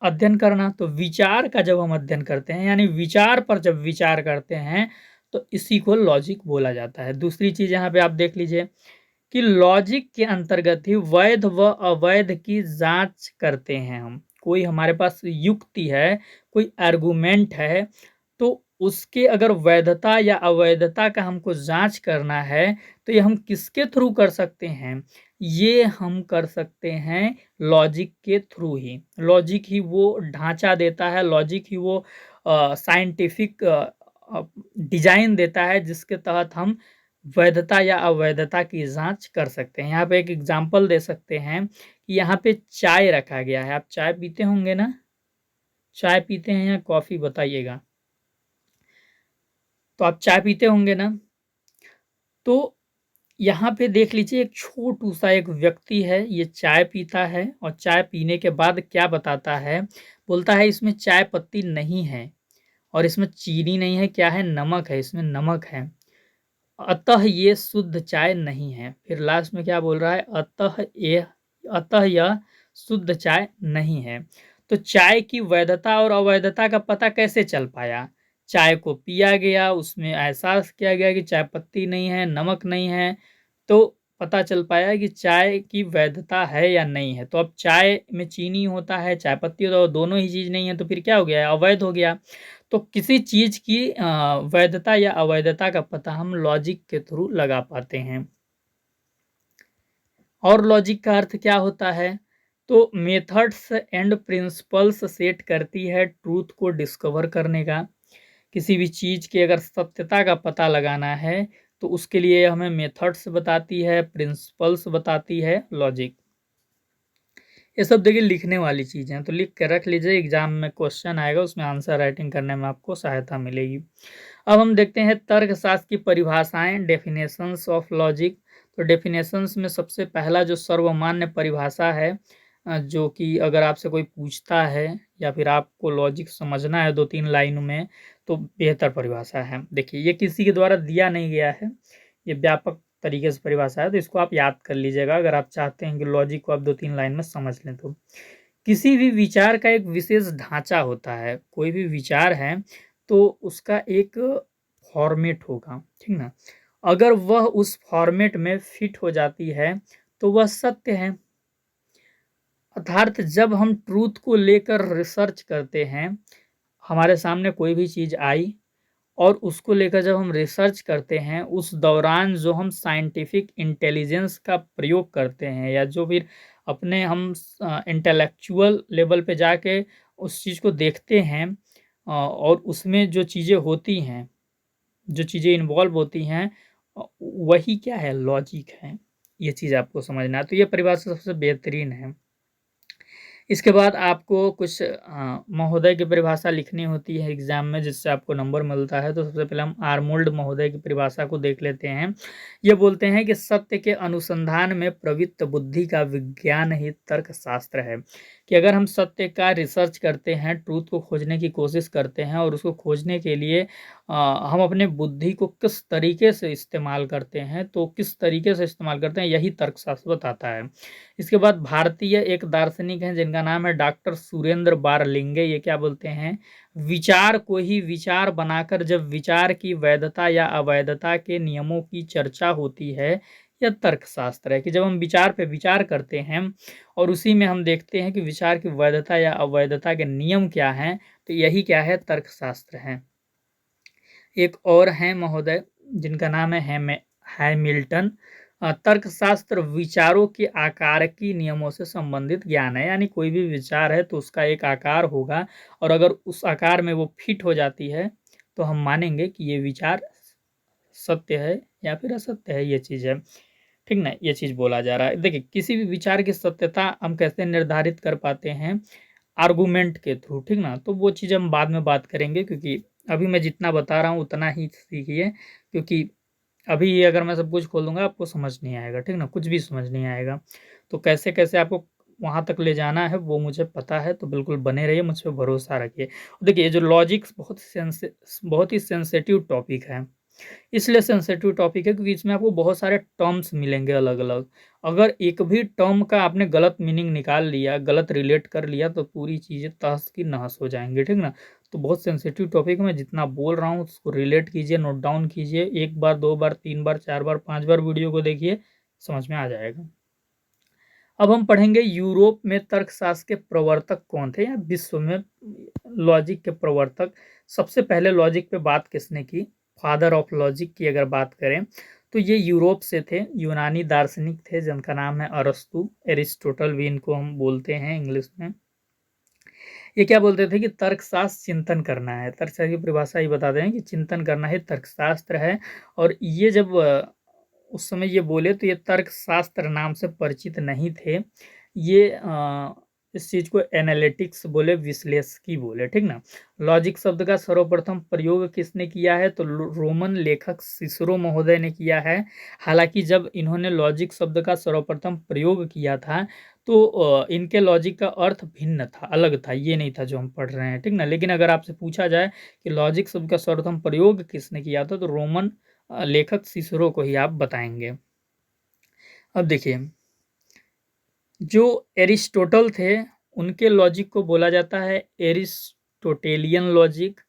अध्ययन करना। तो विचार का जब हम अध्ययन करते हैं, यानी विचार पर जब विचार करते हैं, तो इसी को लॉजिक बोला जाता है। दूसरी चीज यहाँ पे आप देख लीजिए कि लॉजिक के अंतर्गत ही वैध व अवैध की जांच करते हैं हम। कोई हमारे पास युक्ति है, कोई आर्गुमेंट है, तो उसके अगर वैधता या अवैधता का हमको जांच करना है, तो ये हम किसके थ्रू कर सकते हैं? ये हम कर सकते हैं लॉजिक के थ्रू ही। लॉजिक ही वो ढांचा देता है, लॉजिक ही वो साइंटिफिक डिजाइन देता है जिसके तहत हम वैधता या अवैधता की जांच कर सकते हैं। यहाँ पे एक एग्जांपल दे सकते हैं कि यहाँ पे चाय रखा गया है। आप चाय पीते होंगे ना? चाय पीते हैं या कॉफी, बताइएगा। तो आप चाय पीते होंगे ना? तो यहाँ पे देख लीजिए, एक छोटू सा एक व्यक्ति है, ये चाय पीता है और चाय पीने के बाद क्या बताता है? बोलता है इसमें चाय पत्ती नहीं है और इसमें चीनी नहीं है, क्या है? नमक है, इसमें नमक है, अतः ये शुद्ध चाय नहीं है। फिर लास्ट में क्या बोल रहा है? अतः यह शुद्ध चाय नहीं है। तो चाय की वैधता और अवैधता का पता कैसे चल पाया? चाय को पिया गया, उसमें एहसास किया गया कि चाय पत्ती नहीं है, नमक नहीं है, तो पता चल पाया कि चाय की वैधता है या नहीं है। तो अब चाय में चीनी होता है, चाय पत्ती होता है, दोनों ही चीज नहीं है, तो फिर क्या हो गया? अवैध हो गया। तो किसी चीज की वैधता या अवैधता का पता हम लॉजिक के थ्रू लगा पाते हैं। और लॉजिक का अर्थ क्या होता है? तो मेथड्स एंड प्रिंसिपल्स सेट करती है ट्रूथ को डिस्कवर करने का। किसी भी चीज की अगर सत्यता का पता लगाना है तो उसके लिए हमें मेथड्स बताती है, प्रिंसिपल्स बताती है लॉजिक। ये सब देखिए लिखने वाली चीज़ें हैं, तो लिख के रख लीजिए, एग्जाम में क्वेश्चन आएगा, उसमें आंसर राइटिंग करने में आपको सहायता मिलेगी। अब हम देखते हैं तर्कशास्त्र की परिभाषाएं, डेफिनेशंस ऑफ लॉजिक। तो डेफिनेशंस में सबसे पहला जो सर्वमान्य परिभाषा है, जो कि अगर आपसे कोई पूछता है या फिर आपको लॉजिक समझना है 2-3 लाइनों में, तो बेहतर परिभाषा है। देखिए, ये किसी के द्वारा दिया नहीं गया है, ये व्यापक तरीके से परिभाषा है, तो इसको आप याद कर लीजिएगा अगर आप चाहते हैं कि लॉजिक को आप 2-3 लाइन में समझ लें तो। किसी भी विचार का एक विशेष ढांचा होता है। कोई भी विचार है तो उसका एक फॉर्मेट होगा, ठीक ना। अगर वह उस फॉर्मेट में फिट हो जाती है तो वह सत्य है। अर्थात जब हम ट्रूथ को लेकर रिसर्च करते हैं, हमारे सामने कोई भी चीज़ आई और उसको लेकर जब हम रिसर्च करते हैं, उस दौरान जो हम साइंटिफिक इंटेलिजेंस का प्रयोग करते हैं या जो फिर अपने हम इंटेलेक्चुअल लेवल पे जाके उस चीज़ को देखते हैं, और उसमें जो चीज़ें होती हैं, जो चीज़ें इन्वॉल्व होती हैं, वही क्या है, लॉजिक है। ये चीज़ आपको समझना है। तो ये परिभाषा सबसे बेहतरीन है। इसके बाद आपको कुछ महोदय की परिभाषा लिखनी होती है एग्जाम में, जिससे आपको नंबर मिलता है। तो सबसे पहले हम आर्नोल्ड महोदय की परिभाषा को देख लेते हैं। ये बोलते हैं कि सत्य के अनुसंधान में प्रवृत्त बुद्धि का विज्ञान ही तर्कशास्त्र है। कि अगर हम सत्य का रिसर्च करते हैं, ट्रूथ को खोजने की कोशिश करते हैं, और उसको खोजने के लिए हम अपने बुद्धि को किस तरीके से इस्तेमाल करते हैं, तो किस तरीके से इस्तेमाल करते हैं, यही तर्कशास्त्र बताता है। इसके बाद भारतीय एक दार्शनिक हैं जिनका नाम है डॉक्टर सुरेंद्र बारलिंगे। ये क्या बोलते हैं, विचार को ही विचार बनाकर जब विचार की वैधता या अवैधता के नियमों की चर्चा होती है, यह तर्कशास्त्र है। कि जब हम विचार पे विचार करते हैं और उसी में हम देखते हैं कि विचार की वैधता या अवैधता के नियम क्या हैं, तो यही क्या है, तर्कशास्त्र है। एक और हैं महोदय जिनका नाम है हैमिल्टन। तर्कशास्त्र विचारों के आकारकी नियमों से संबंधित ज्ञान है। यानी कोई भी विचार है तो उसका एक आकार होगा, और अगर उस आकार में वो फिट हो जाती है तो हम मानेंगे कि ये विचार सत्य है या फिर असत्य है। ये चीज़ है, ठीक ना। ये चीज़ बोला जा रहा है। देखिए, किसी भी विचार की सत्यता हम कैसे निर्धारित कर पाते हैं, आर्गुमेंट के थ्रू, ठीक ना। तो वो चीज़ हम बाद में बात करेंगे, क्योंकि अभी मैं जितना बता रहा हूँ उतना ही सीखिए, क्योंकि अभी ये अगर मैं सब कुछ खोल दूंगा आपको समझ नहीं आएगा, ठीक ना, कुछ भी समझ नहीं आएगा। तो कैसे कैसे आपको वहां तक ले जाना है वो मुझे पता है, तो बिल्कुल बने रहिए, मुझ पर भरोसा रखिए। देखिए, ये जो लॉजिक्स बहुत ही सेंसिटिव टॉपिक है। इसलिए सेंसिटिव टॉपिक है क्योंकि इसमें आपको बहुत सारे टर्म्स मिलेंगे अलग अलग। अगर एक भी टर्म का आपने गलत मीनिंग निकाल लिया, गलत रिलेट कर लिया, तो पूरी चीज़ें तहस की नहस हो जाएंगी, ठीक ना। तो बहुत सेंसिटिव टॉपिक है, मैं जितना बोल रहा हूँ उसको रिलेट कीजिए, नोट डाउन कीजिए। एक बार, दो बार, तीन बार, चार बार, पांच बार वीडियो को देखिए, समझ में आ जाएगा। अब हम पढ़ेंगे यूरोप में तर्कशास्त्र के प्रवर्तक कौन थे, या विश्व में लॉजिक के प्रवर्तक। सबसे पहले लॉजिक पे बात किसने की, फादर ऑफ लॉजिक की अगर बात करें तो ये यूरोप से थे, यूनानी दार्शनिक थे जिनका नाम है अरस्तु, एरिस्टोटल भी इनको हम बोलते हैं इंग्लिश में। ये क्या बोलते थे कि तर्कशास्त्र चिंतन करना है। तर्कशास्त्र की परिभाषा ही बताते हैं कि चिंतन करना ही तर्कशास्त्र है। और ये जब उस समय ये बोले तो ये तर्कशास्त्र नाम से परिचित नहीं थे। ये इस चीज को एनालिटिक्स बोले, विश्लेषकी बोले, ठीक ना। लॉजिक शब्द का सर्वप्रथम प्रयोग किसने किया है, तो रोमन लेखक सिसरो महोदय ने किया है। हालांकि जब इन्होंने लॉजिक शब्द का सर्वप्रथम प्रयोग किया था तो इनके लॉजिक का अर्थ भिन्न था, अलग था, ये नहीं था जो हम पढ़ रहे हैं, ठीक ना। लेकिन अगर आपसे पूछा जाए कि लॉजिक शब्द का सर्वप्रथम प्रयोग किसने किया था, तो रोमन लेखक सिसरो को ही आप बताएंगे। अब देखिए, जो एरिस्टोटल थे उनके लॉजिक को बोला जाता है एरिस्टोटेलियन लॉजिक।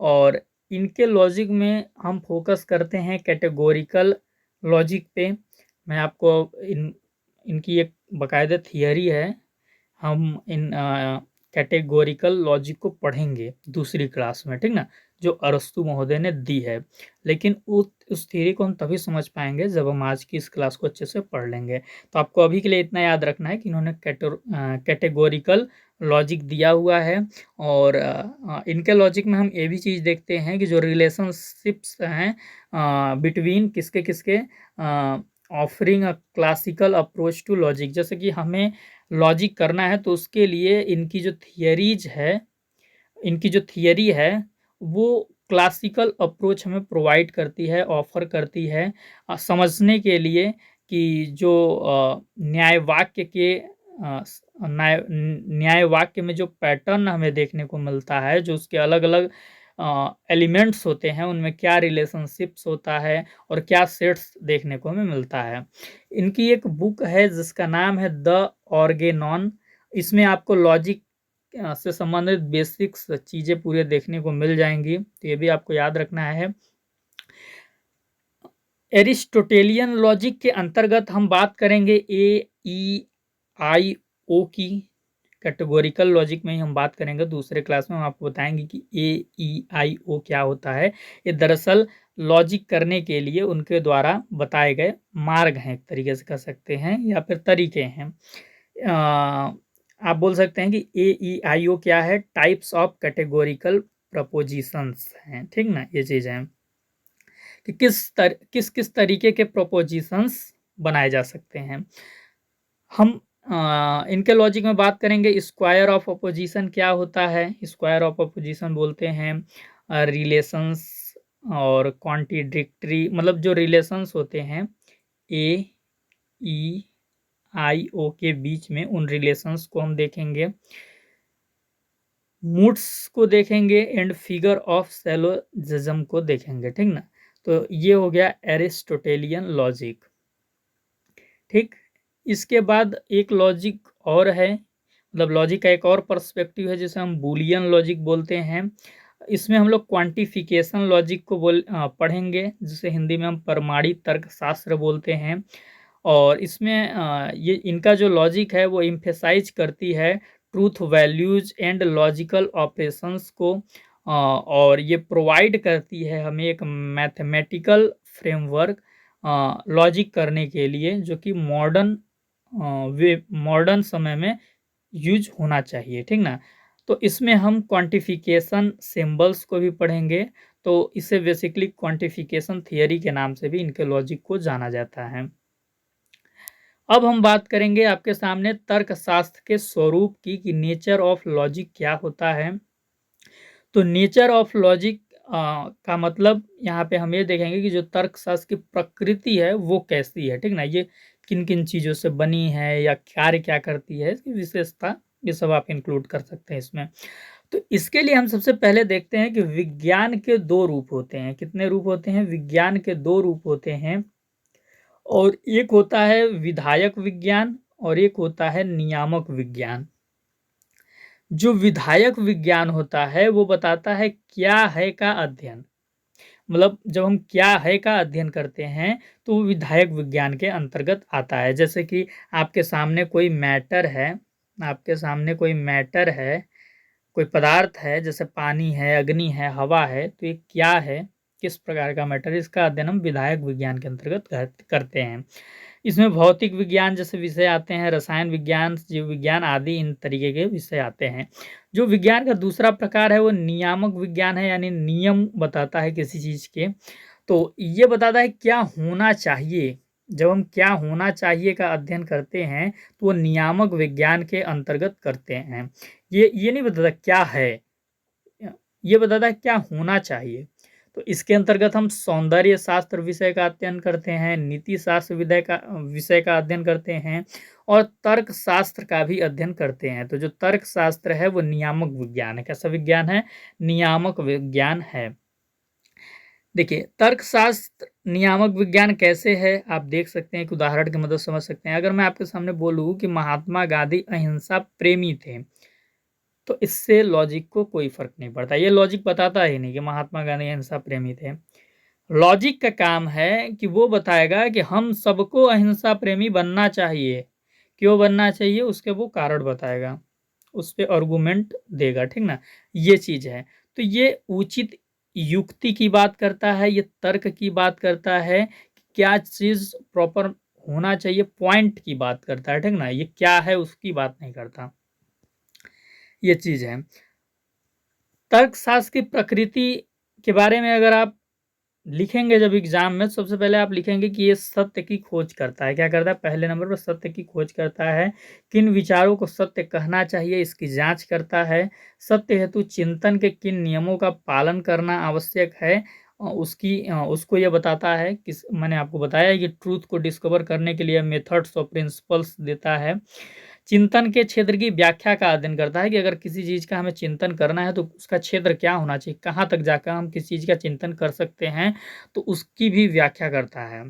और इनके लॉजिक में हम फोकस करते हैं कैटेगोरिकल लॉजिक पे। मैं आपको इनकी एक बाकायदा थियरी है। हम इन कैटेगोरिकल लॉजिक को पढ़ेंगे दूसरी क्लास में, ठीक ना, जो अरस्तु महोदय ने दी है। लेकिन उस थ्योरी को हम तभी समझ पाएंगे जब हम आज की इस क्लास को अच्छे से पढ़ लेंगे। तो आपको अभी के लिए इतना याद रखना है कि इन्होंने कैटेगोरिकल लॉजिक दिया हुआ है। और इनके लॉजिक में हम ये भी चीज़ देखते हैं कि जो रिलेशनशिप्स हैं बिटवीन किसके किसके, offering a classical approach to logic. जैसे कि हमें लॉजिक करना है तो उसके लिए इनकी जो थियरी है वो क्लासिकल अप्रोच हमें प्रोवाइड करती है, ऑफर करती है समझने के लिए कि जो न्याय वाक्य के न्याय वाक्य में जो पैटर्न हमें देखने को मिलता है, जो उसके अलग अलग एलिमेंट्स होते हैं, उनमें क्या रिलेशनशिप्स होता है और क्या सेट्स देखने को हमें मिलता है। इनकी एक बुक है जिसका नाम है द ऑर्गेनॉन। इसमें आपको लॉजिक से संबंधित बेसिक्स चीजें पूरे देखने को मिल जाएंगी, तो ये भी आपको याद रखना है। एरिस्टोटेलियन लॉजिक के अंतर्गत हम बात करेंगे AEIO की। कैटेगोरिकल लॉजिक में ही हम बात करेंगे, दूसरे क्लास में हम आपको बताएंगे कि AEIO क्या होता है। ये दरअसल लॉजिक करने के लिए उनके द्वारा बताए गए मार्ग हैं, एक तरीके से कह सकते हैं, या फिर तरीके हैं। आप बोल सकते हैं कि AEIO क्या है, टाइप्स ऑफ कैटेगोरिकल प्रपोजिशंस हैं, ठीक ना, ये चीज़ है। कि किस किस तरीके के प्रोपोजिशंस बनाए जा सकते हैं। हम इनके लॉजिक में बात करेंगे। स्क्वायर ऑफ अपोजिशन क्या होता है? स्क्वायर ऑफ अपोजिशन बोलते हैं रिलेशंस और कॉन्ट्रडिक्टरी, मतलब जो रिलेशंस होते हैं ए ई आई ओ के बीच में, उन रिलेशंस को हम देखेंगे। मूड्स को देखेंगे एंड फिगर ऑफ सैलोजिज्म को देखेंगे, ठीक ना। तो ये हो गया एरिस्टोटेलियन लॉजिक। ठीक, इसके बाद एक लॉजिक और है, मतलब लॉजिक का एक और पर्सपेक्टिव है जिसे हम बूलियन लॉजिक बोलते हैं। इसमें हम लोग क्वांटिफिकेशन लॉजिक को पढ़ेंगे, जिसे हिंदी में हम प्रमाणित तर्कशास्त्र बोलते हैं। और इसमें ये इनका जो लॉजिक है वो इम्फेसाइज करती है truth values and logical operations को, और ये प्रोवाइड करती है हमें एक मैथमेटिकल फ्रेमवर्क लॉजिक करने के लिए, जो कि मॉडर्न समय में यूज होना चाहिए, ठीक ना। तो इसमें हम क्वांटिफिकेशन सिंबल्स को भी पढ़ेंगे। तो इसे बेसिकली क्वांटिफिकेशन थियरी के नाम से भी इनके लॉजिक को जाना जाता है। अब हम बात करेंगे आपके सामने तर्कशास्त्र के स्वरूप की, कि नेचर ऑफ लॉजिक क्या होता है। तो नेचर ऑफ लॉजिक का मतलब यहाँ पे हम ये देखेंगे कि जो तर्कशास्त्र की प्रकृति है वो कैसी है, ठीक ना। ये किन किन चीज़ों से बनी है या कार्य क्या करती है, इसकी विशेषता, ये सब आप इंक्लूड कर सकते हैं इसमें। तो इसके लिए हम सबसे पहले देखते हैं कि विज्ञान के दो रूप होते हैं। कितने रूप होते हैं? विज्ञान के दो रूप होते हैं, और एक होता है विधायक विज्ञान और एक होता है नियामक विज्ञान। जो विधायक विज्ञान होता है वो बताता है क्या है का अध्ययन, मतलब जब हम क्या है का अध्ययन करते हैं तो वो विधायक विज्ञान के अंतर्गत आता है। जैसे कि आपके सामने कोई मैटर है, आपके सामने कोई मैटर है, कोई पदार्थ है, जैसे पानी है, अग्नि है, हवा है, तो ये क्या है, किस प्रकार का मैटर है, इसका अध्ययन हम विधायक विज्ञान के अंतर्गत करते हैं। इसमें भौतिक विज्ञान जैसे विषय आते हैं, रसायन विज्ञान, जीव विज्ञान आदि इन तरीके के विषय आते हैं। जो विज्ञान का दूसरा प्रकार है वो नियामक विज्ञान है, यानी नियम बताता है किसी चीज के। तो ये बताता है क्या होना चाहिए। जब हम क्या होना चाहिए का अध्ययन करते हैं तो वो नियामक विज्ञान के अंतर्गत करते हैं। ये नहीं बताता क्या है, ये बताता है क्या होना चाहिए। तो इसके अंतर्गत हम सौंदर्य शास्त्र विषय का अध्ययन करते हैं, नीति शास्त्र विषय का अध्ययन करते हैं, और तर्क शास्त्र का भी अध्ययन करते हैं। तो जो तर्क शास्त्र है वो नियामक विज्ञान है। कैसा विज्ञान है? नियामक विज्ञान है। देखिए, तर्कशास्त्र नियामक विज्ञान कैसे है, आप देख सकते हैं, एक उदाहरण की मदद समझ सकते हैं। अगर मैं आपके सामने बोलूं कि महात्मा गांधी अहिंसा प्रेमी थे, तो इससे लॉजिक को कोई फर्क नहीं पड़ता। ये लॉजिक बताता ही नहीं कि महात्मा गांधी अहिंसा प्रेमी थे। लॉजिक का काम है कि वो बताएगा कि हम सबको अहिंसा प्रेमी बनना चाहिए। क्यों बनना चाहिए, उसके वो कारण बताएगा, उस पर आर्गूमेंट देगा, ठीक ना। ये चीज है। तो ये उचित युक्ति की बात करता है, ये तर्क की बात करता है कि क्या चीज प्रॉपर होना चाहिए, पॉइंट की बात करता है, ठीक ना। ये क्या है उसकी बात नहीं करता, ये चीज है। तर्कशास्त्र की प्रकृति के बारे में अगर आप लिखेंगे जब एग्जाम में, सबसे पहले आप लिखेंगे कि ये सत्य की खोज करता है। क्या करता है? पहले नंबर पर सत्य की खोज करता है। किन विचारों को सत्य कहना चाहिए इसकी जांच करता है। सत्य हेतु चिंतन के किन नियमों का पालन करना आवश्यक है, उसको ये बताता है। मैंने आपको बताया है कि ट्रूथ को डिस्कवर करने के लिए मेथड्स और प्रिंसिपल्स देता है। चिंतन के क्षेत्र की व्याख्या का अध्ययन करता है कि अगर किसी चीज का हमें चिंतन करना है तो उसका क्षेत्र क्या होना चाहिए, कहाँ तक जाकर हम किसी चीज का चिंतन कर सकते हैं, तो उसकी भी व्याख्या करता है।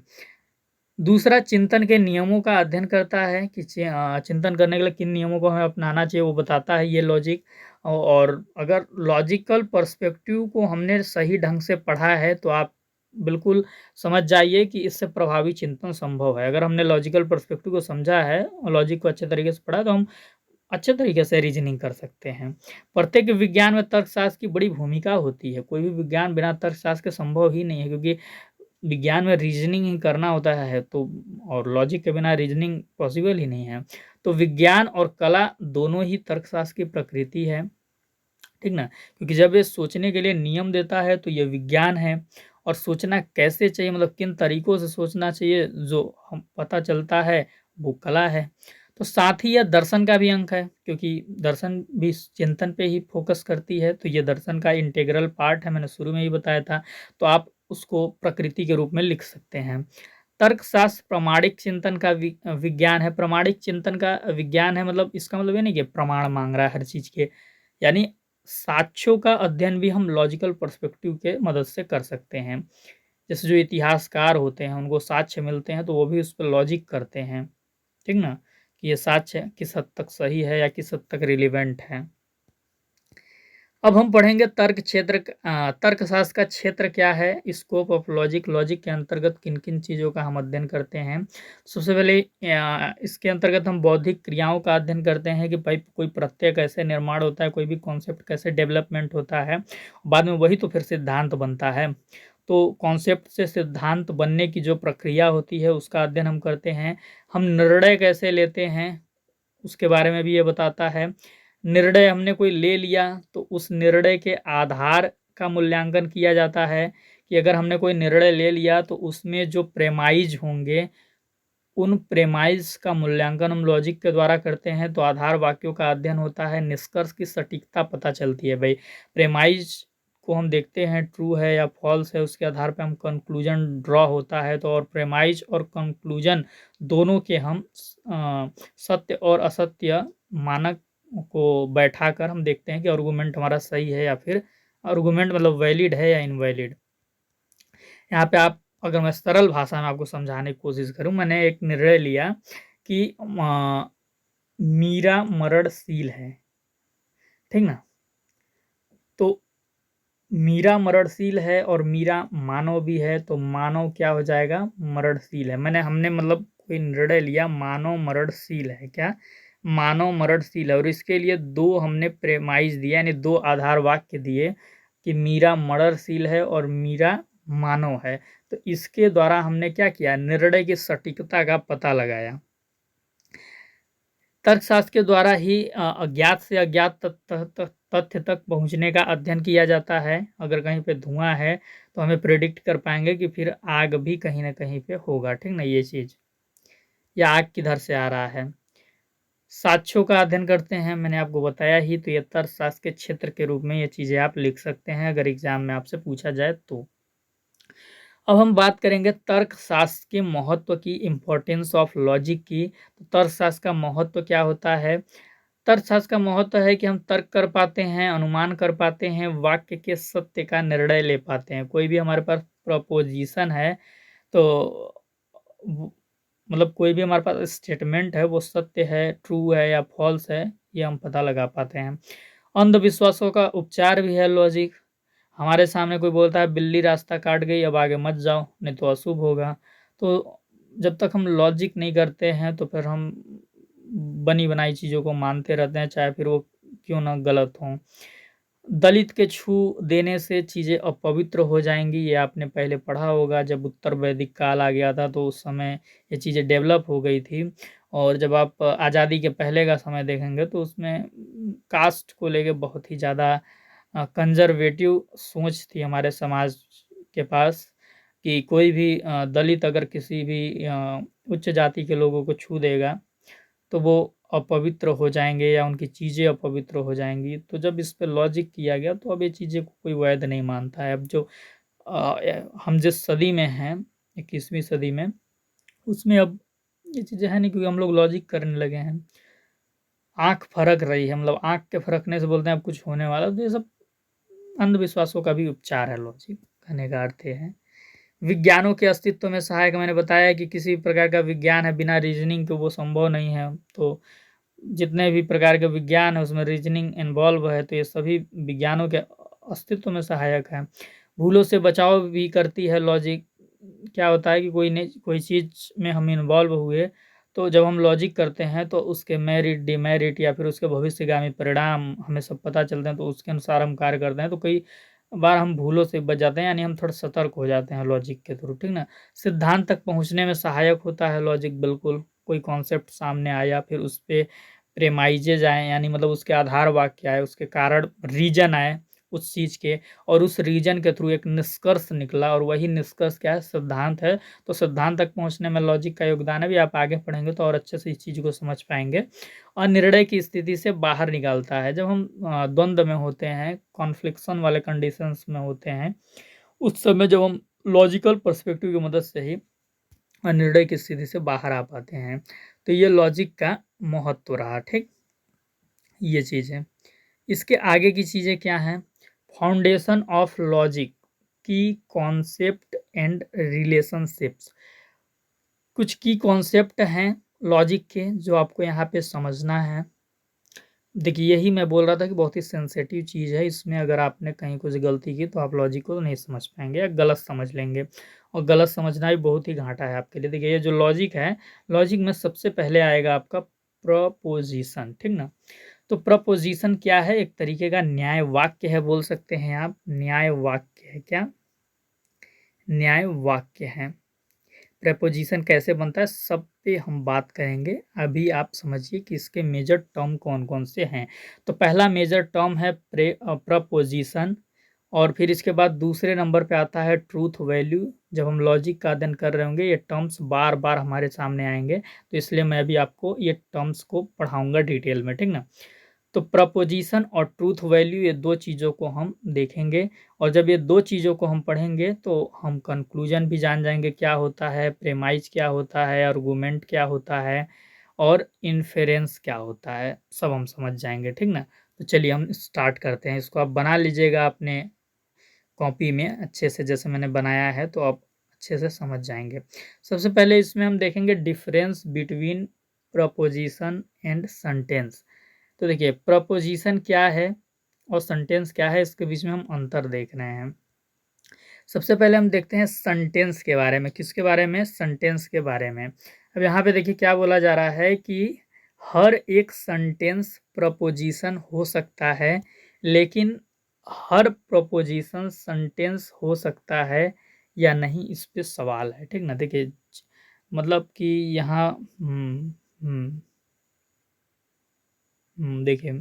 दूसरा, चिंतन के नियमों का अध्ययन करता है कि चिंतन करने के लिए किन नियमों को हमें अपनाना चाहिए, वो बताता है ये लॉजिक। और अगर लॉजिकल पर्सपेक्टिव को हमने सही ढंग से पढ़ा है तो आप बिल्कुल समझ जाइए कि इससे प्रभावी चिंतन संभव है। अगर हमने लॉजिकल पर्सपेक्टिव को समझा है और लॉजिक को अच्छे तरीके से पढ़ा, तो हम अच्छे तरीके से रीजनिंग कर सकते हैं। प्रत्येक विज्ञान में तर्कशास्त्र की बड़ी भूमिका होती है। कोई भी विज्ञान बिना तर्कशास्त्र के संभव ही नहीं है, क्योंकि विज्ञान में रीजनिंग ही करना होता है, तो और लॉजिक के बिना रीजनिंग पॉसिबल ही नहीं है। तो विज्ञान और कला दोनों ही तर्कशास्त्र की प्रकृति है, ठीक ना। क्योंकि जब ये सोचने के लिए नियम देता है तो ये विज्ञान है, और सोचना कैसे चाहिए, मतलब किन तरीकों से सोचना चाहिए, जो हम पता चलता है वो कला है। तो साथ ही यह दर्शन का भी अंक है, क्योंकि दर्शन भी चिंतन पे ही फोकस करती है, तो ये दर्शन का इंटीग्रल पार्ट है, मैंने शुरू में ही बताया था। तो आप उसको प्रकृति के रूप में लिख सकते हैं। तर्कशास्त्र प्रामाणिक चिंतन का विज्ञान है। प्रामाणिक चिंतन का विज्ञान है, मतलब इसका मतलब ये नहीं कि प्रमाण मांग रहा है हर चीज के, यानी साक्ष्यों का अध्ययन भी हम लॉजिकल पर्सपेक्टिव के मदद से कर सकते हैं। जैसे जो इतिहासकार होते हैं उनको साक्ष्य मिलते हैं तो वो भी उस पर लॉजिक करते हैं, ठीक ना, कि ये साक्ष्य किस हद तक सही है या किस हद तक रिलेवेंट है। अब हम पढ़ेंगे तर्कशास्त्र का क्षेत्र क्या है, स्कोप ऑफ लॉजिक, लॉजिक के अंतर्गत किन किन चीज़ों का हम अध्ययन करते हैं। सबसे पहले इसके अंतर्गत हम बौद्धिक क्रियाओं का अध्ययन करते हैं कि भाई कोई प्रत्यय कैसे निर्माण होता है, कोई भी कॉन्सेप्ट कैसे डेवलपमेंट होता है, बाद में वही तो फिर सिद्धांत बनता है। तो कॉन्सेप्ट से सिद्धांत बनने की जो प्रक्रिया होती है उसका अध्ययन हम करते हैं। हम निर्णय कैसे लेते हैं उसके बारे में भी ये बताता है। निर्णय हमने कोई ले लिया तो उस निर्णय के आधार का मूल्यांकन किया जाता है, कि अगर हमने कोई निर्णय ले लिया तो उसमें जो प्रेमाइज होंगे उन प्रेमाइज का मूल्यांकन हम लॉजिक के द्वारा करते हैं। तो आधार वाक्यों का अध्ययन होता है, निष्कर्ष की सटीकता पता चलती है। भाई प्रेमाइज को हम देखते हैं ट्रू है या फॉल्स है, उसके आधार पर हम कंक्लूजन ड्रॉ होता है। तो और प्रेमाइज और कंक्लूजन दोनों के हम सत्य और असत्य मानक को बैठाकर हम देखते हैं कि आर्गुमेंट हमारा सही है या फिर आर्गुमेंट मतलब वैलिड है या इनवैलिड। यहाँ पे आप, अगर मैं सरल भाषा में आपको समझाने की कोशिश करूं, मैंने एक निर्णय लिया कि मीरा मरणशील है, ठीक ना। तो मीरा मरणशील है और मीरा मानव भी है, तो मानव क्या हो जाएगा, मरणशील है। हमने मतलब कोई निर्णय लिया, मानव मरणशील है, क्या मानव मरणशील है, और इसके लिए दो हमने प्रेमाइज दिया, यानी दो आधार वाक्य दिए कि मीरा मरणशील है और मीरा मानव है। तो इसके द्वारा हमने क्या किया, निर्णय की सटीकता का पता लगाया। तर्कशास्त्र के द्वारा ही अज्ञात से अज्ञात तथ्य तक पहुंचने का अध्ययन किया जाता है। अगर कहीं पे धुआं है तो हमें प्रेडिक्ट कर पाएंगे कि फिर आग भी कहीं ना कहीं पे होगा, ठीक ना, ये चीज, या आग किधर से आ रहा है। साक्ष्यों का अध्ययन करते हैं, मैंने आपको बताया ही। तो ये तर्कशास्त्र के क्षेत्र के रूप में ये चीजें आप लिख सकते हैं अगर एग्जाम में आपसे पूछा जाए तो। अब हम बात करेंगे तर्कशास्त्र के महत्व की, इम्पोर्टेंस ऑफ लॉजिक की। तो तर्कशास्त्र का महत्व क्या होता है। तर्कशास्त्र का महत्व है कि हम तर्क कर पाते हैं, अनुमान कर पाते हैं, वाक्य के सत्य का निर्णय ले पाते हैं। कोई भी हमारे पास प्रपोजिशन है तो मतलब कोई भी हमारे पास स्टेटमेंट है वो सत्य है, ट्रू है या फॉल्स है, ये हम पता लगा पाते हैं। अंधविश्वासों का उपचार भी है लॉजिक। हमारे सामने कोई बोलता है बिल्ली रास्ता काट गई, अब आगे मत जाओ नहीं तो अशुभ होगा। तो जब तक हम लॉजिक नहीं करते हैं तो फिर हम बनी बनाई चीज़ों को मानते रहते हैं, चाहे फिर वो क्यों ना गलत हों। दलित के छू देने से चीज़ें अपवित्र हो जाएंगी, ये आपने पहले पढ़ा होगा। जब उत्तर वैदिक काल आ गया था तो उस समय ये चीज़ें डेवलप हो गई थी। और जब आप आज़ादी के पहले का समय देखेंगे तो उसमें कास्ट को लेके बहुत ही ज़्यादा कंजर्वेटिव सोच थी हमारे समाज के पास, कि कोई भी दलित अगर किसी भी उच्च जाति के लोगों को छू देगा तो वो अपवित्र हो जाएंगे या उनकी चीज़ें अपवित्र हो जाएंगी। तो जब इस पे लॉजिक किया गया तो अब ये चीज़ें को कोई वैध नहीं मानता है। अब जो हम जिस सदी में हैं, 21वीं सदी में, उसमें अब ये चीज़ें है नहीं, क्योंकि हम लोग लॉजिक करने लगे हैं। आँख फरक रही है, मतलब आँख के फरकने से बोलते हैं अब कुछ होने वाला। तो ये सब अंधविश्वासों का भी उपचार है लॉजिक, कहने का अर्थ ये है। विज्ञानों के अस्तित्व में सहायक, मैंने बताया कि किसी प्रकार का विज्ञान है बिना रीजनिंग के वो संभव नहीं है। तो जितने भी प्रकार के विज्ञान है उसमें रीजनिंग इन्वॉल्व है, तो ये सभी विज्ञानों के अस्तित्व में सहायक है। भूलों से बचाव भी करती है लॉजिक। क्या होता है कि कोई चीज़ में हम इन्वॉल्व हुए तो जब हम लॉजिक करते हैं तो उसके मेरिट डिमेरिट या फिर उसके भविष्यगामी परिणाम हमें सब पता चलते हैं, तो उसके अनुसार हम कार्य करते हैं। तो कई बार हम भूलों से बच जाते हैं, यानी हम थोड़ा सतर्क हो जाते हैं लॉजिक के थ्रू, ठीक ना। सिद्धांत तक पहुंचने में सहायक होता है लॉजिक, बिल्कुल। कोई कॉन्सेप्ट सामने आया, फिर उस पर प्रेमाइजेज आए, यानी मतलब उसके आधार वाक्य आए, उसके कारण रीजन आए, उस चीज़ के, और उस रीजन के थ्रू एक निष्कर्ष निकला, और वही निष्कर्ष क्या है, सिद्धांत है। तो सिद्धांत तक पहुंचने में लॉजिक का योगदान है। भी आप आगे पढ़ेंगे तो और अच्छे से इस चीज़ को समझ पाएंगे। और निर्णय की स्थिति से बाहर निकालता है। जब हम द्वंद्व में होते हैं, कॉन्फ्लिक्शन वाले कंडीशंस में होते हैं, उस समय जब हम लॉजिकल पर्सपेक्टिव की मदद से ही निर्णय की स्थिति से बाहर आ पाते हैं। तो ये लॉजिक का महत्व रहा। ठीक, ये चीज़ है। इसके आगे की चीज़ें क्या हैं? फाउंडेशन ऑफ लॉजिक की कॉन्सेप्ट एंड रिलेशनशिप्स। कुछ की कॉन्सेप्ट हैं लॉजिक के जो आपको यहाँ पे समझना है। देखिए, यही मैं बोल रहा था कि बहुत ही सेंसिटिव चीज़ है। इसमें अगर आपने कहीं कुछ गलती की तो आप लॉजिक को नहीं समझ पाएंगे या गलत समझ लेंगे, और गलत समझना भी बहुत ही घाटा है आपके लिए। देखिए, ये जो लॉजिक है, लॉजिक में सबसे पहले आएगा आपका प्रपोजिशन। ठीक ना? तो प्रपोजिशन क्या है? एक तरीके का न्याय वाक्य है, बोल सकते हैं आप। न्याय वाक्य है। क्या? न्याय वाक्य है। प्रेपोजिशन कैसे बनता है, सब पे हम बात करेंगे। अभी आप समझिए कि इसके मेजर टर्म कौन कौन से हैं। तो पहला मेजर टर्म है प्रपोजिशन, और फिर इसके बाद दूसरे नंबर पे आता है ट्रूथ वैल्यू। जब हम लॉजिक का अध्ययन कर रहे होंगे, ये टर्म्स बार बार हमारे सामने आएंगे, तो इसलिए मैं अभी आपको ये टर्म्स को पढ़ाऊंगा डिटेल में। ठीक ना? तो प्रपोजिशन और ट्रूथ वैल्यू, ये दो चीज़ों को हम देखेंगे। और जब ये दो चीज़ों को हम पढ़ेंगे तो हम कंक्लूजन भी जान जाएंगे क्या होता है, प्रेमाइज क्या होता है, आर्गूमेंट क्या होता है, और इन्फेरेंस क्या होता है, सब हम समझ जाएंगे। ठीक ना? तो चलिए हम स्टार्ट करते हैं। इसको आप बना लीजिएगा अपने कॉपी में अच्छे से, जैसे मैंने बनाया है, तो आप अच्छे से समझ जाएंगे। सबसे पहले इसमें हम देखेंगे difference between preposition and sentence. तो देखिए, प्रपोजिशन क्या है और सेंटेंस क्या है, इसके बीच में हम अंतर देख रहे हैं। सबसे पहले हम देखते हैं सेंटेंस के बारे में। किसके बारे में? सेंटेंस के बारे में। अब यहाँ पे देखिए क्या बोला जा रहा है कि हर एक सेंटेंस प्रपोजिशन हो सकता है, लेकिन हर प्रपोजिशन सेंटेंस हो सकता है या नहीं, इस पे सवाल है। ठीक ना? देखिए, मतलब कि यहाँ देखिए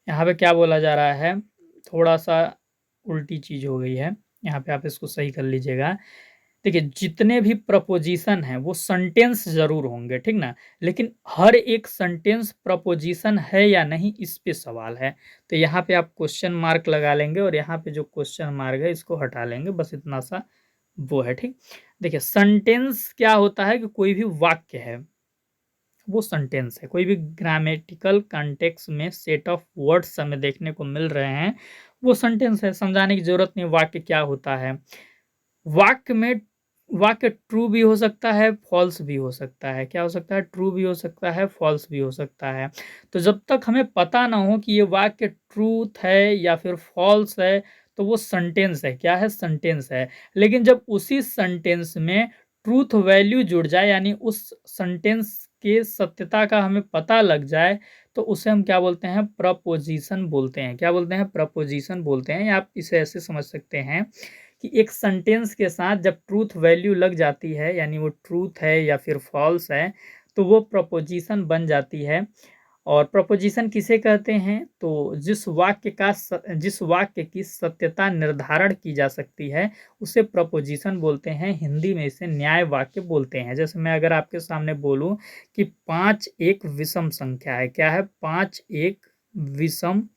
यहाँ पे क्या बोला जा रहा है, थोड़ा सा उल्टी चीज हो गई है। यहाँ पे आप इसको सही कर लीजिएगा। देखिए, जितने भी प्रपोजिशन हैं वो सेंटेंस जरूर होंगे। ठीक ना? लेकिन हर एक सेंटेंस प्रपोजिशन है या नहीं, इस पे सवाल है। तो यहाँ पे आप क्वेश्चन मार्क लगा लेंगे, और यहाँ पे जो क्वेश्चन मार्क है इसको हटा लेंगे, बस इतना सा वो है। ठीक, देखिए सेंटेंस क्या होता है कि कोई भी वाक्य है वो सेंटेंस है। कोई भी ग्रामेटिकल कॉन्टेक्स्ट में सेट ऑफ वर्ड्स हमें देखने को मिल रहे हैं, वो सेंटेंस है। समझाने की जरूरत नहीं वाक्य क्या होता है। वाक्य में वाक्य ट्रू भी हो सकता है, फॉल्स भी हो सकता है। क्या हो सकता है? ट्रू भी हो सकता है, फॉल्स भी हो सकता है। तो जब तक हमें पता ना हो कि ये वाक्य ट्रूथ है या फिर फॉल्स है, तो वो सेंटेंस है। क्या है? सेंटेंस है। लेकिन जब उसी सेंटेंस में ट्रूथ वैल्यू जुड़ जाए, यानी उस सेंटेंस के सत्यता का हमें पता लग जाए, तो उसे हम क्या बोलते हैं? प्रपोजिशन बोलते हैं। क्या बोलते हैं? प्रपोजिशन बोलते हैं। या आप इसे ऐसे समझ सकते हैं कि एक सेंटेंस के साथ जब ट्रूथ वैल्यू लग जाती है, यानी वो ट्रूथ है या फिर फॉल्स है, तो वो प्रपोजिशन बन जाती है। और प्रपोजिशन किसे कहते हैं? तो जिस वाक्य की सत्यता निर्धारण की जा सकती है, उसे प्रपोजिशन बोलते हैं। हिंदी में इसे न्याय वाक्य बोलते हैं। जैसे मैं अगर आपके सामने बोलूं कि 5 एक विषम संख्या है। क्या है? 5 एक विषम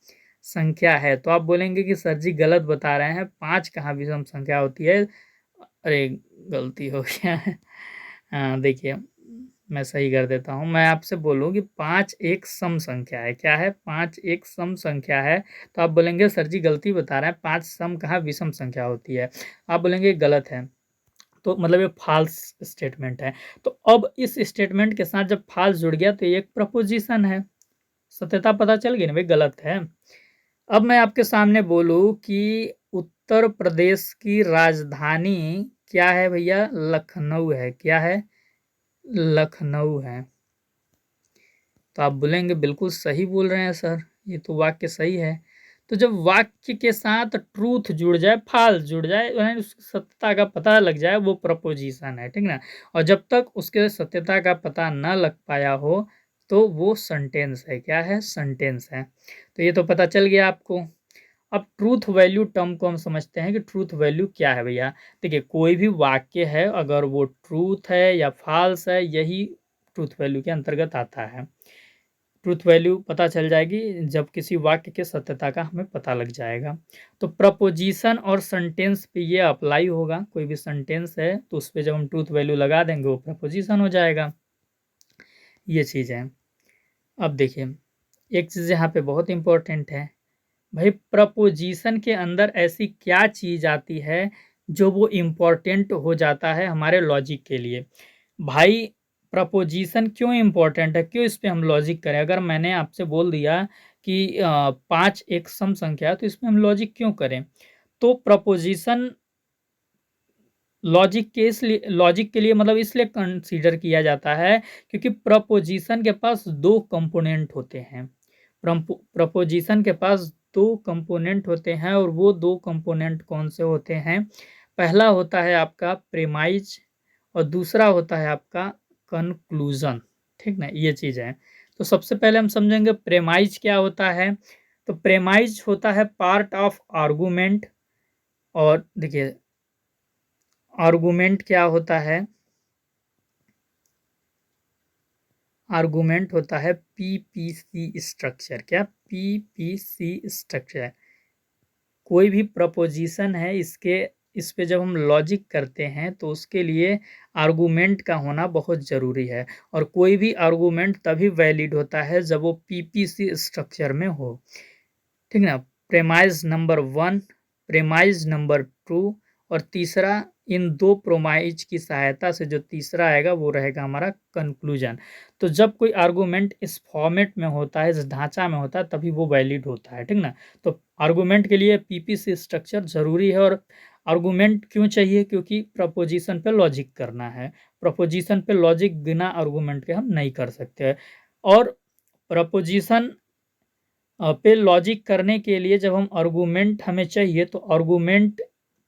संख्या है, तो आप बोलेंगे कि सर जी गलत बता रहे हैं, 5 कहाँ विषम संख्या होती है। अरे, गलती हो गया है। हाँ, देखिए मैं सही कर देता हूँ। मैं आपसे बोलूँ कि 5 एक सम संख्या है। क्या है? 5 एक सम संख्या है, तो आप बोलेंगे सर जी गलती बता रहे हैं, 5 सम कहाँ विषम संख्या होती है। आप बोलेंगे गलत है, तो मतलब ये फॉल्स स्टेटमेंट है। तो अब इस स्टेटमेंट के साथ जब फॉल्स जुड़ गया तो ये एक प्रपोजिशन है। सत्यता पता चल गई ना भाई, गलत है। अब मैं आपके सामने बोलूं कि उत्तर प्रदेश की राजधानी क्या है भैया? लखनऊ है। क्या है? लखनऊ है। तो आप बोलेंगे बिल्कुल सही बोल रहे हैं सर, ये तो वाक्य सही है। तो जब वाक्य के साथ ट्रूथ जुड़ जाए, फॉल्स जुड़ जाए, यानी उसकी सत्यता का पता लग जाए, वो प्रपोजिशन है। ठीक ना? और जब तक उसके सत्यता का पता न लग पाया हो, तो वो सेंटेंस है। क्या है? सेंटेंस है। तो ये तो पता चल गया आपको। अब ट्रूथ वैल्यू टर्म को हम समझते हैं कि ट्रूथ वैल्यू क्या है भैया। देखिए कोई भी वाक्य है, अगर वो ट्रूथ है या फॉल्स है, यही ट्रूथ वैल्यू के अंतर्गत आता है। ट्रूथ वैल्यू पता चल जाएगी जब किसी वाक्य के सत्यता का हमें पता लग जाएगा। तो प्रपोजिशन और सेंटेंस पे ये अप्लाई होगा। कोई भी सेंटेंस है तो उस पे जब हम ट्रूथ वैल्यू लगा देंगे वो प्रपोजिशन हो जाएगा। ये चीज़ है। अब देखिए एक चीज़ यहाँ पे बहुत इंपॉर्टेंट है भाई, प्रपोजिशन के अंदर ऐसी क्या चीज़ आती है जो वो इम्पोर्टेंट हो जाता है हमारे लॉजिक के लिए। भाई प्रपोजिशन क्यों इम्पोर्टेंट है, क्यों इस पे हम लॉजिक करें। अगर मैंने आपसे बोल दिया कि 5 एक सम संख्या है तो इसमें हम लॉजिक क्यों करें। तो प्रपोजिशन लॉजिक के लिए मतलब इसलिए कंसीडर किया जाता है क्योंकि प्रपोजिशन के पास दो कंपोनेंट होते हैं। प्रपोजिशन के पास दो कंपोनेंट होते हैं और वो दो कंपोनेंट कौन से होते हैं। पहला होता है आपका प्रेमाइज और दूसरा होता है आपका कंक्लूजन। ठीक ना, ये चीज़ है। तो सबसे पहले हम समझेंगे प्रेमाइज क्या होता है। तो प्रेमाइज होता है पार्ट ऑफ आर्गूमेंट। और देखिए आर्गूमेंट क्या होता है, आर्गूमेंट होता है पीपीसी स्ट्रक्चर। क्या पीपीसी स्ट्रक्चर। कोई भी प्रपोजिशन है इस पे जब हम लॉजिक करते हैं तो उसके लिए आर्गूमेंट का होना बहुत ज़रूरी है। और कोई भी आर्गूमेंट तभी वैलिड होता है जब वो पीपीसी स्ट्रक्चर में हो। ठीक ना। प्रेमाइज नंबर 1, प्रेमाइज नंबर 2 और तीसरा, इन दो प्रोमाइज की सहायता से जो तीसरा आएगा वो रहेगा हमारा कंक्लूजन। तो जब कोई आर्गूमेंट इस फॉर्मेट में होता है, इस ढांचा में होता है, तभी वो वैलिड होता है। ठीक ना। तो आर्गूमेंट के लिए पीपीसी स्ट्रक्चर जरूरी है। और आर्गूमेंट क्यों चाहिए, क्योंकि प्रपोजिशन पे लॉजिक करना है। प्रपोजिशन पे लॉजिक बिना आर्गूमेंट के हम नहीं कर सकते। और प्रपोजिशन पे लॉजिक करने के लिए जब हम आर्गूमेंट हमें चाहिए तो आर्गूमेंट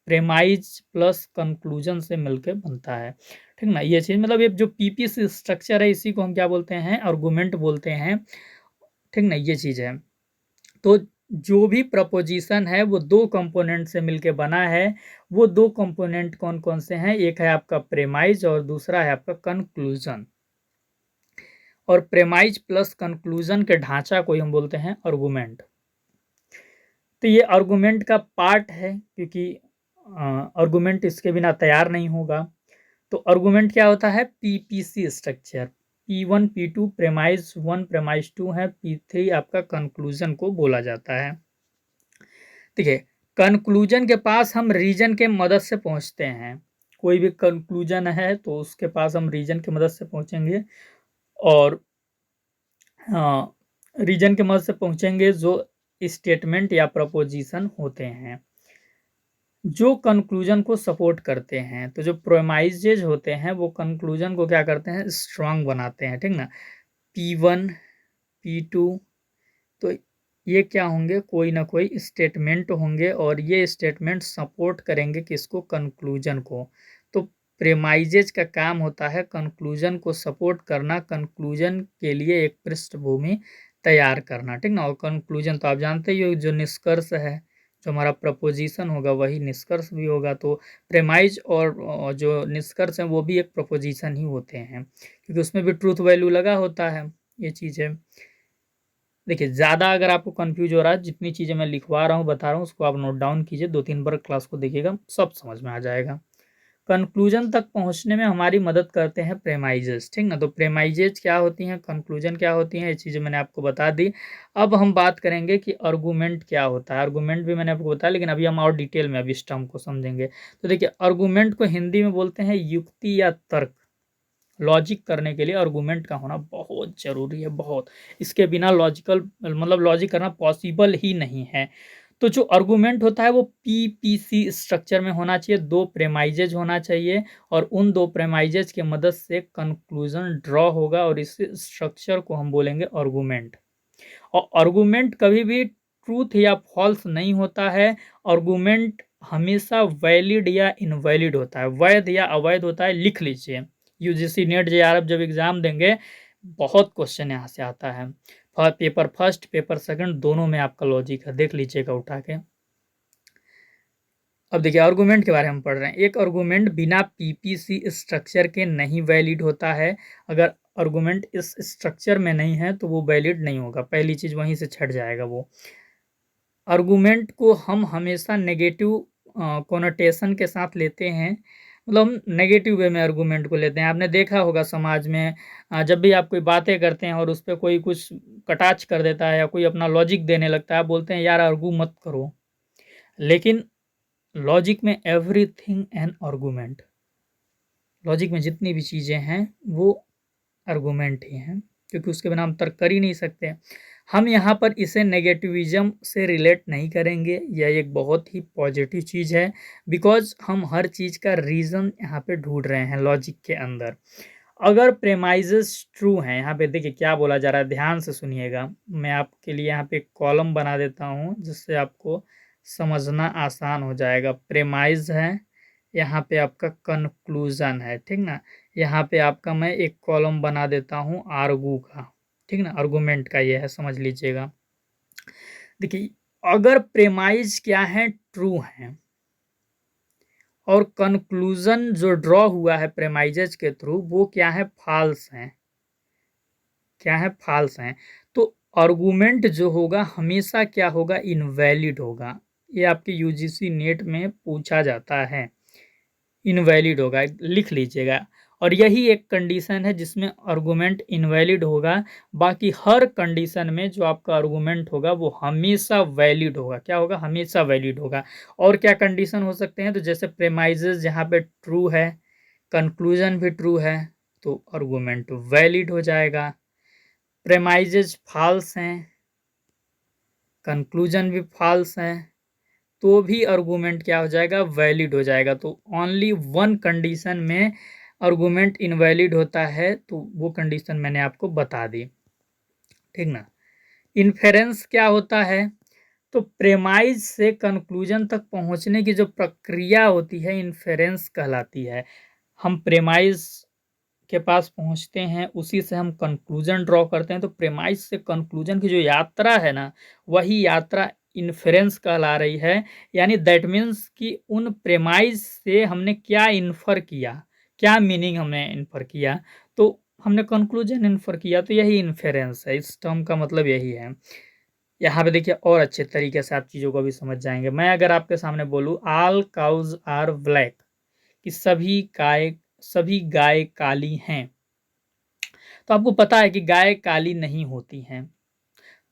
प्रेमाइज प्लस कंक्लूजन से मिलकर बनता है। ठीक ना। ये चीज़ मतलब ये जो पीपीसी स्ट्रक्चर है इसी को हम क्या बोलते हैं, आर्गूमेंट बोलते हैं। ठीक ना, ये चीज़ है। तो जो भी प्रपोजिशन है वो दो कंपोनेंट से मिलके बना है। वो दो कंपोनेंट कौन कौन से हैं, एक है आपका प्रेमाइज और दूसरा है आपका कंक्लूजन। और प्रेमाइज प्लस कंक्लूजन के ढांचा को हम बोलते हैं आर्गूमेंट। तो ये आर्गूमेंट का पार्ट है क्योंकि आर्गूमेंट इसके बिना तैयार नहीं होगा। तो आर्गूमेंट क्या होता है, PPC structure. P1 P2 premise 1 premise 2 है, P3 आपका कंक्लूजन को बोला जाता है। देखिए कंक्लूजन के पास हम रीजन के मदद से पहुंचते हैं। कोई भी कंक्लूजन है तो उसके पास हम रीजन की मदद से पहुंचेंगे। और रीजन की मदद से पहुंचेंगे जो स्टेटमेंट या प्रपोजिशन होते हैं जो कंक्लूजन को सपोर्ट करते हैं। तो जो प्रोमाइजेज होते हैं वो कंक्लूजन को क्या करते हैं, स्ट्रांग बनाते हैं। ठीक ना। P1 P2 तो ये क्या होंगे, कोई ना कोई स्टेटमेंट होंगे और ये स्टेटमेंट सपोर्ट करेंगे किसको, कंक्लूजन को। तो प्रेमाइजेज का काम होता है कंक्लूजन को सपोर्ट करना, कंक्लूजन के लिए एक पृष्ठभूमि तैयार करना। ठीक ना। और कंक्लूजन तो आप जानते ही हो, जो निष्कर्ष है, जो हमारा प्रपोजिशन होगा वही निष्कर्ष भी होगा। तो प्रेमाइज और जो निष्कर्ष है वो भी एक प्रपोजिशन ही होते हैं क्योंकि उसमें भी ट्रूथ वैल्यू लगा होता है। ये चीज़ है। देखिए ज़्यादा अगर आपको कंफ्यूज हो रहा है, जितनी चीज़ें मैं लिखवा रहा हूँ बता रहा हूँ उसको आप नोट डाउन कीजिए, 2-3 बार क्लास को देखिएगा, सब समझ में आ जाएगा। कंक्लूजन तक पहुँचने में हमारी मदद करते हैं प्रेमाइजेस। ठीक ना। तो प्रेमाइजेज क्या होती हैं, कंक्लूजन क्या होती हैं, ये चीज़ें मैंने आपको बता दी। अब हम बात करेंगे कि आर्गूमेंट क्या होता है। आर्गूमेंट भी मैंने आपको बताया लेकिन अभी हम और डिटेल में अभी इस टर्म को समझेंगे। तो देखिए आर्गूमेंट को हिंदी में बोलते हैं युक्ति या तर्क। लॉजिक करने के लिए आर्गूमेंट का होना बहुत ज़रूरी है, बहुत। इसके बिना लॉजिकल मतलब लॉजिक करना पॉसिबल ही नहीं है। तो जो आर्गूमेंट होता है वो पीपीसी स्ट्रक्चर में होना चाहिए, दो प्रेमाइजेज होना चाहिए और उन दो प्रेमाइजेज की मदद से कंक्लूजन ड्रॉ होगा और इस स्ट्रक्चर को हम बोलेंगे आर्गूमेंट। और आर्गूमेंट कभी भी ट्रूथ या फॉल्स नहीं होता है। आर्गूमेंट हमेशा वैलिड या इनवैलिड होता है, वैध या अवैध होता है। लिख लीजिए, यूजीसी नेट जेआरएफ जब एग्जाम देंगे बहुत क्वेश्चन यहाँ से आता है। पेपर फर्स्ट पेपर सेकंड दोनों में आपका लॉजिक है, देख लीजिएगा उठा के। अब देखिए आर्गुमेंट के बारे में हम पढ़ रहे हैं। एक आर्गुमेंट बिना पीपीसी स्ट्रक्चर के नहीं वैलिड होता है। अगर आर्गुमेंट इस स्ट्रक्चर में नहीं है तो वो वैलिड नहीं होगा। पहली चीज़ वहीं से छट जाएगा वो। आर्गुमेंट को हम हमेशा नेगेटिव कोनोटेशन के साथ लेते हैं, मतलब हम नेगेटिव वे में आर्गुमेंट को लेते हैं। आपने देखा होगा समाज में जब भी आप कोई बातें करते हैं और उस पे कोई कुछ कटाक्ष कर देता है या कोई अपना लॉजिक देने लगता है, आप बोलते हैं यार आर्गू मत करो। लेकिन लॉजिक में एवरीथिंग एन आर्गुमेंट, लॉजिक में जितनी भी चीज़ें हैं वो आर्गुमेंट ही हैं, क्योंकि उसके बिना हम तर्क कर ही नहीं सकते। हम यहाँ पर इसे नेगेटिविज्म से रिलेट नहीं करेंगे, यह एक बहुत ही पॉजिटिव चीज़ है, बिकॉज हम हर चीज़ का रीज़न यहाँ पे ढूंढ रहे हैं लॉजिक के अंदर। अगर प्रेमाइजेस ट्रू हैं, यहाँ पे देखिए क्या बोला जा रहा है, ध्यान से सुनिएगा। मैं आपके लिए यहाँ पे एक कॉलम बना देता हूँ जिससे आपको समझना आसान हो जाएगा। प्रेमाइज है, यहाँ पे आपका कंक्लूजन है, ठीक ना। यहाँ पे आपका मैं एक कॉलम बना देता हूँ आर्गू का, ठीक ना, आर्गूमेंट का ये है, समझ लीजिएगा। देखिए अगर प्रेमाइज क्या है, ट्रू है, और कंक्लूजन जो ड्रॉ हुआ है प्रेमाइजेज के थ्रू वो क्या है, फॉल्स है। क्या है, फॉल्स है। तो आर्गूमेंट जो होगा हमेशा क्या होगा, इनवैलिड होगा। ये आपके यूजीसी नेट में पूछा जाता है, इनवैलिड होगा, लिख लीजिएगा। और यही एक कंडीशन है जिसमें आर्गुमेंट इनवैलिड होगा। बाकी हर कंडीशन में जो आपका आर्गुमेंट होगा वो हमेशा वैलिड होगा। क्या होगा, हमेशा वैलिड होगा। और क्या कंडीशन हो सकते हैं, तो जैसे प्रेमाइजेस जहाँ पे ट्रू है, कंक्लूजन भी ट्रू है, तो आर्गुमेंट वैलिड हो जाएगा। प्रेमाइजेस फॉल्स हैं, कंक्लूजन भी फॉल्स है, तो भी आर्गुमेंट क्या हो जाएगा, वैलिड हो जाएगा। तो ओनली वन कंडीशन में आर्गुमेंट इनवैलिड होता है, तो वो कंडीशन मैंने आपको बता दी, ठीक ना। इन्फेरेंस क्या होता है, तो प्रेमाइज से कंक्लूजन तक पहुंचने की जो प्रक्रिया होती है इन्फेरेंस कहलाती है। हम प्रेमाइज के पास पहुंचते हैं, उसी से हम कंक्लूजन ड्रॉ करते हैं। तो प्रेमाइज से कंक्लूजन की जो यात्रा है ना, वही यात्रा इन्फेरेंस कहला रही है। यानी दैट मीन्स कि उन प्रेमाइज से हमने क्या इन्फर किया, क्या मीनिंग हमने इन्फर किया, तो हमने कंक्लूजन इन्फर किया, तो यही इन्फेरेंस है। इस टर्म का मतलब यही है। यहाँ पे देखिए और अच्छे तरीके से आप चीज़ों को भी समझ जाएंगे। मैं अगर आपके सामने बोलूँ ऑल काउज आर ब्लैक, कि सभी गाय काली हैं, तो आपको पता है कि गाय काली नहीं होती हैं,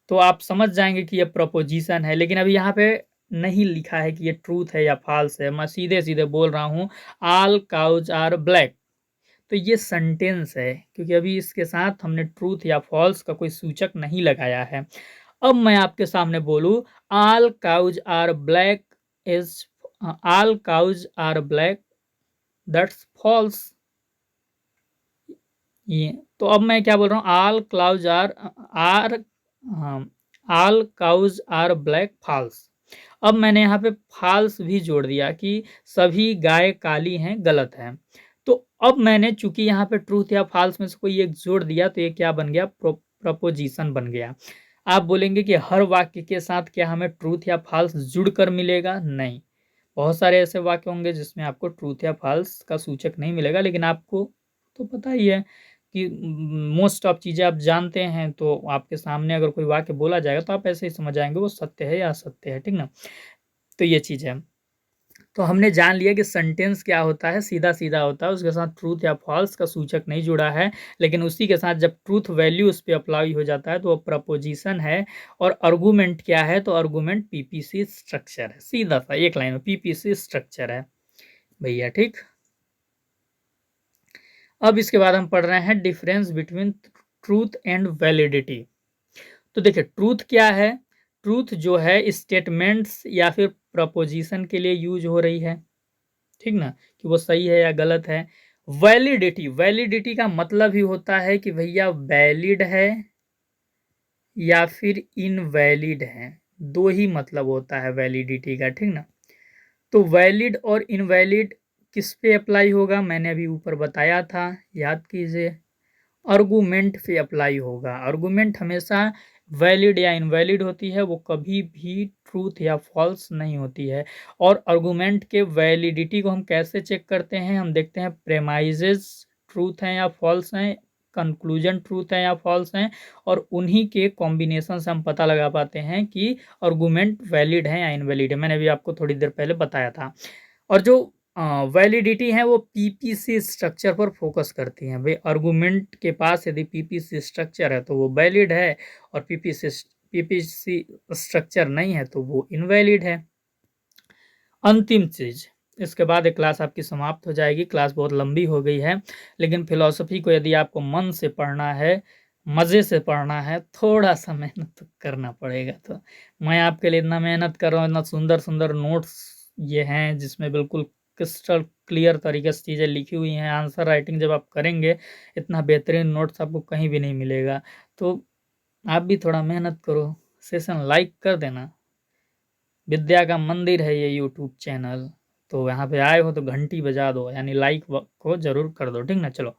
तो आप समझ जाएंगे कि ये प्रपोजिशन है। लेकिन अभी यहाँ पे नहीं लिखा है कि ये ट्रूथ है या फॉल्स है, मैं सीधे सीधे बोल रहा हूँ ऑल काउज आर ब्लैक, तो ये सेंटेंस है, क्योंकि अभी इसके साथ हमने ट्रूथ या फॉल्स का कोई सूचक नहीं लगाया है। अब मैं आपके सामने बोलूँ all cows are black is, all cows are black, that's false. ये तो अब मैं क्या बोल रहा हूँ, all clouds are all cows are black, false. अब मैंने यहाँ पे फॉल्स भी जोड़ दिया कि सभी गाय काली हैं, गलत है। तो अब मैंने चूंकि यहाँ पे ट्रूथ या फॉल्स में से कोई एक जोड़ दिया, तो ये क्या बन गया, प्रपोजिशन बन गया। आप बोलेंगे कि हर वाक्य के साथ क्या हमें ट्रूथ या फॉल्स जुड़कर मिलेगा, नहीं। बहुत सारे ऐसे वाक्य होंगे जिसमें आपको ट्रूथ या फॉल्स का सूचक नहीं मिलेगा, लेकिन आपको तो पता ही है कि मोस्ट ऑफ चीज़ें आप जानते हैं, तो आपके सामने अगर कोई वाक्य बोला जाएगा तो आप ऐसे ही समझ आएंगे वो सत्य है या असत्य है, ठीक ना। तो ये चीज़ है। तो हमने जान लिया कि सेंटेंस क्या होता है, सीधा सीधा होता है, उसके साथ ट्रूथ या फॉल्स का सूचक नहीं जुड़ा है। लेकिन उसी के साथ जब ट्रूथ वैल्यू उस पर अप्लाई हो जाता है तो वो प्रपोजिशन है। और आर्गूमेंट क्या है, तो आर्गूमेंट पीपीसी स्ट्रक्चर है, सीधा सा एक लाइन में पीपीसी स्ट्रक्चर है भैया, ठीक। अब इसके बाद हम पढ़ रहे हैं difference between truth and validity. तो देखिए ट्रूथ क्या है, ट्रूथ जो है स्टेटमेंट्स या फिर प्रपोजिशन के लिए यूज हो रही है, ठीक ना, कि वो सही है या गलत है। वैलिडिटी, वैलिडिटी का मतलब ही होता है कि भैया वैलिड है या फिर इनवैलिड है, दो ही मतलब होता है वैलिडिटी का, ठीक ना। तो वैलिड और इनवैलिड किस पे अप्लाई होगा, मैंने अभी ऊपर बताया था, याद कीजिए। आर्गूमेंट पे अप्लाई होगा। आर्गूमेंट हमेशा वैलिड या इनवैलिड होती है, वो कभी भी ट्रूथ या फॉल्स नहीं होती है। और आर्गुमेंट के वैलिडिटी को हम कैसे चेक करते हैं, हम देखते हैं प्रेमाइजेस ट्रूथ हैं या फॉल्स हैं, कंक्लूजन ट्रूथ है या फॉल्स हैं, और उन्हीं के कॉम्बिनेशन से हम पता लगा पाते हैं कि आर्गुमेंट वैलिड है या इनवैलिड है। मैंने भी आपको थोड़ी देर पहले बताया था। और जो वैलिडिटी है वो पीपीसी स्ट्रक्चर पर फोकस करती हैं। भाई आर्गुमेंट के पास यदि पीपीसी स्ट्रक्चर है तो वो वैलिड है, और पीपीसी स्ट्रक्चर नहीं है तो वो इनवैलिड है। अंतिम चीज, इसके बाद एक क्लास आपकी समाप्त हो जाएगी। क्लास बहुत लंबी हो गई है, लेकिन फिलॉसफी को यदि आपको मन से पढ़ना है, मजे से पढ़ना है, थोड़ा सा मेहनत तो करना पड़ेगा। तो मैं आपके लिए इतना मेहनत कर रहा हूँ, इतना सुंदर सुंदर नोट्स ये हैं जिसमें बिल्कुल क्रिस्टल क्लियर तरीके से चीज़ें लिखी हुई हैं। आंसर राइटिंग जब आप करेंगे, इतना बेहतरीन नोट्स आपको कहीं भी नहीं मिलेगा। तो आप भी थोड़ा मेहनत करो, सेशन लाइक कर देना। विद्या का मंदिर है ये यूट्यूब चैनल, तो यहाँ पे आए हो तो घंटी बजा दो, यानी लाइक को जरूर कर दो, ठीक ना। चलो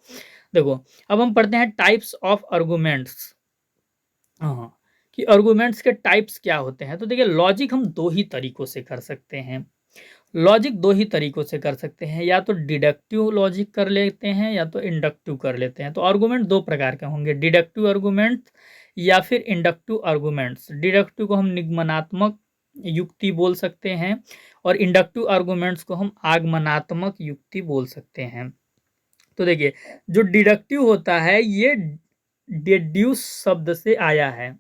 देखो, अब हम पढ़ते हैं टाइप्स ऑफ आर्गुमेंट्स। हाँ, कि आर्गुमेंट्स के टाइप्स क्या होते हैं। तो देखिए, लॉजिक हम दो ही तरीकों से कर सकते हैं। लॉजिक दो ही तरीकों से कर सकते हैं, या तो डिडक्टिव लॉजिक कर लेते हैं या तो इंडक्टिव कर लेते हैं। तो आर्गुमेंट दो प्रकार के होंगे, डिडक्टिव आर्गुमेंट या फिर इंडक्टिव आर्गुमेंट्स। डिडक्टिव को हम निगमनात्मक युक्ति बोल सकते हैं, और इंडक्टिव आर्गुमेंट्स को हम आगमनात्मक युक्ति बोल सकते हैं। तो देखिए, जो डिडक्टिव होता है ये डिड्यूस शब्द से आया है।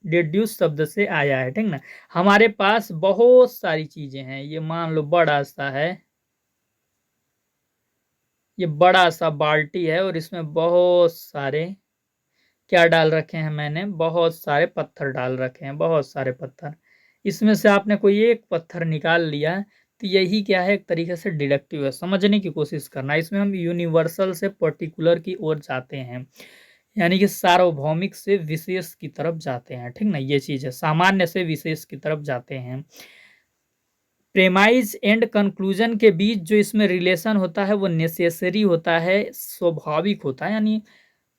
डिड्यूस शब्द से आया है, ठीक ना। हमारे पास बहुत सारी चीजें हैं, ये मान लो बड़ा सा है, ये बड़ा सा बाल्टी है, और इसमें बहुत सारे क्या डाल रखे हैं, मैंने बहुत सारे पत्थर डाल रखे हैं, बहुत सारे पत्थर। इसमें से आपने कोई एक पत्थर निकाल लिया, तो यही क्या है, एक तरीके से डिडक्टिव है। समझने की कोशिश करना, इसमें हम यूनिवर्सल से पर्टिकुलर की ओर जाते हैं, यानी कि सार्वभौमिक से विशेष की तरफ जाते हैं, ठीक ना। ये चीज है, सामान्य से विशेष की तरफ जाते हैं। प्रेमाइज एंड कंक्लूजन के बीच जो इसमें रिलेशन होता है वो नेसेसरी होता है, स्वाभाविक होता है, यानी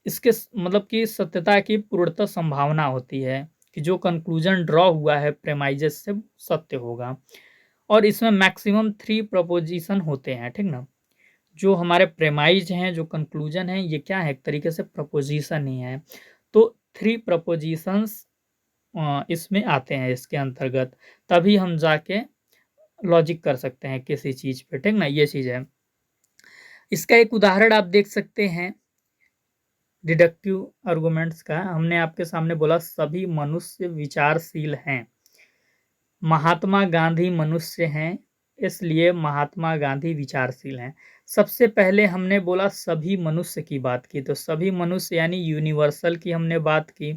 इसके मतलब कि सत्यता की पूर्णतः संभावना होती है कि जो कंक्लूजन ड्रॉ हुआ है प्रेमाइजेस से सत्य होगा। और इसमें मैक्सिमम 3 प्रपोजिशन होते हैं, ठीक ना। जो हमारे प्रेमाइज हैं, जो कंक्लूजन है, ये क्या है, एक तरीके से प्रपोजिशन ही है। तो 3 प्रपोजिशंस इसमें आते हैं इसके अंतर्गत, तभी हम जाके लॉजिक कर सकते हैं किसी चीज पे, ठीक ना। ये चीज है। इसका एक उदाहरण आप देख सकते हैं डिडक्टिव आर्गुमेंट्स का। हमने आपके सामने बोला सभी मनुष्य विचारशील हैं, महात्मा गांधी मनुष्य हैं, इसलिए महात्मा गांधी विचारशील हैं। सबसे पहले हमने बोला सभी मनुष्य की बात की, तो सभी मनुष्य यानी यूनिवर्सल की हमने बात की।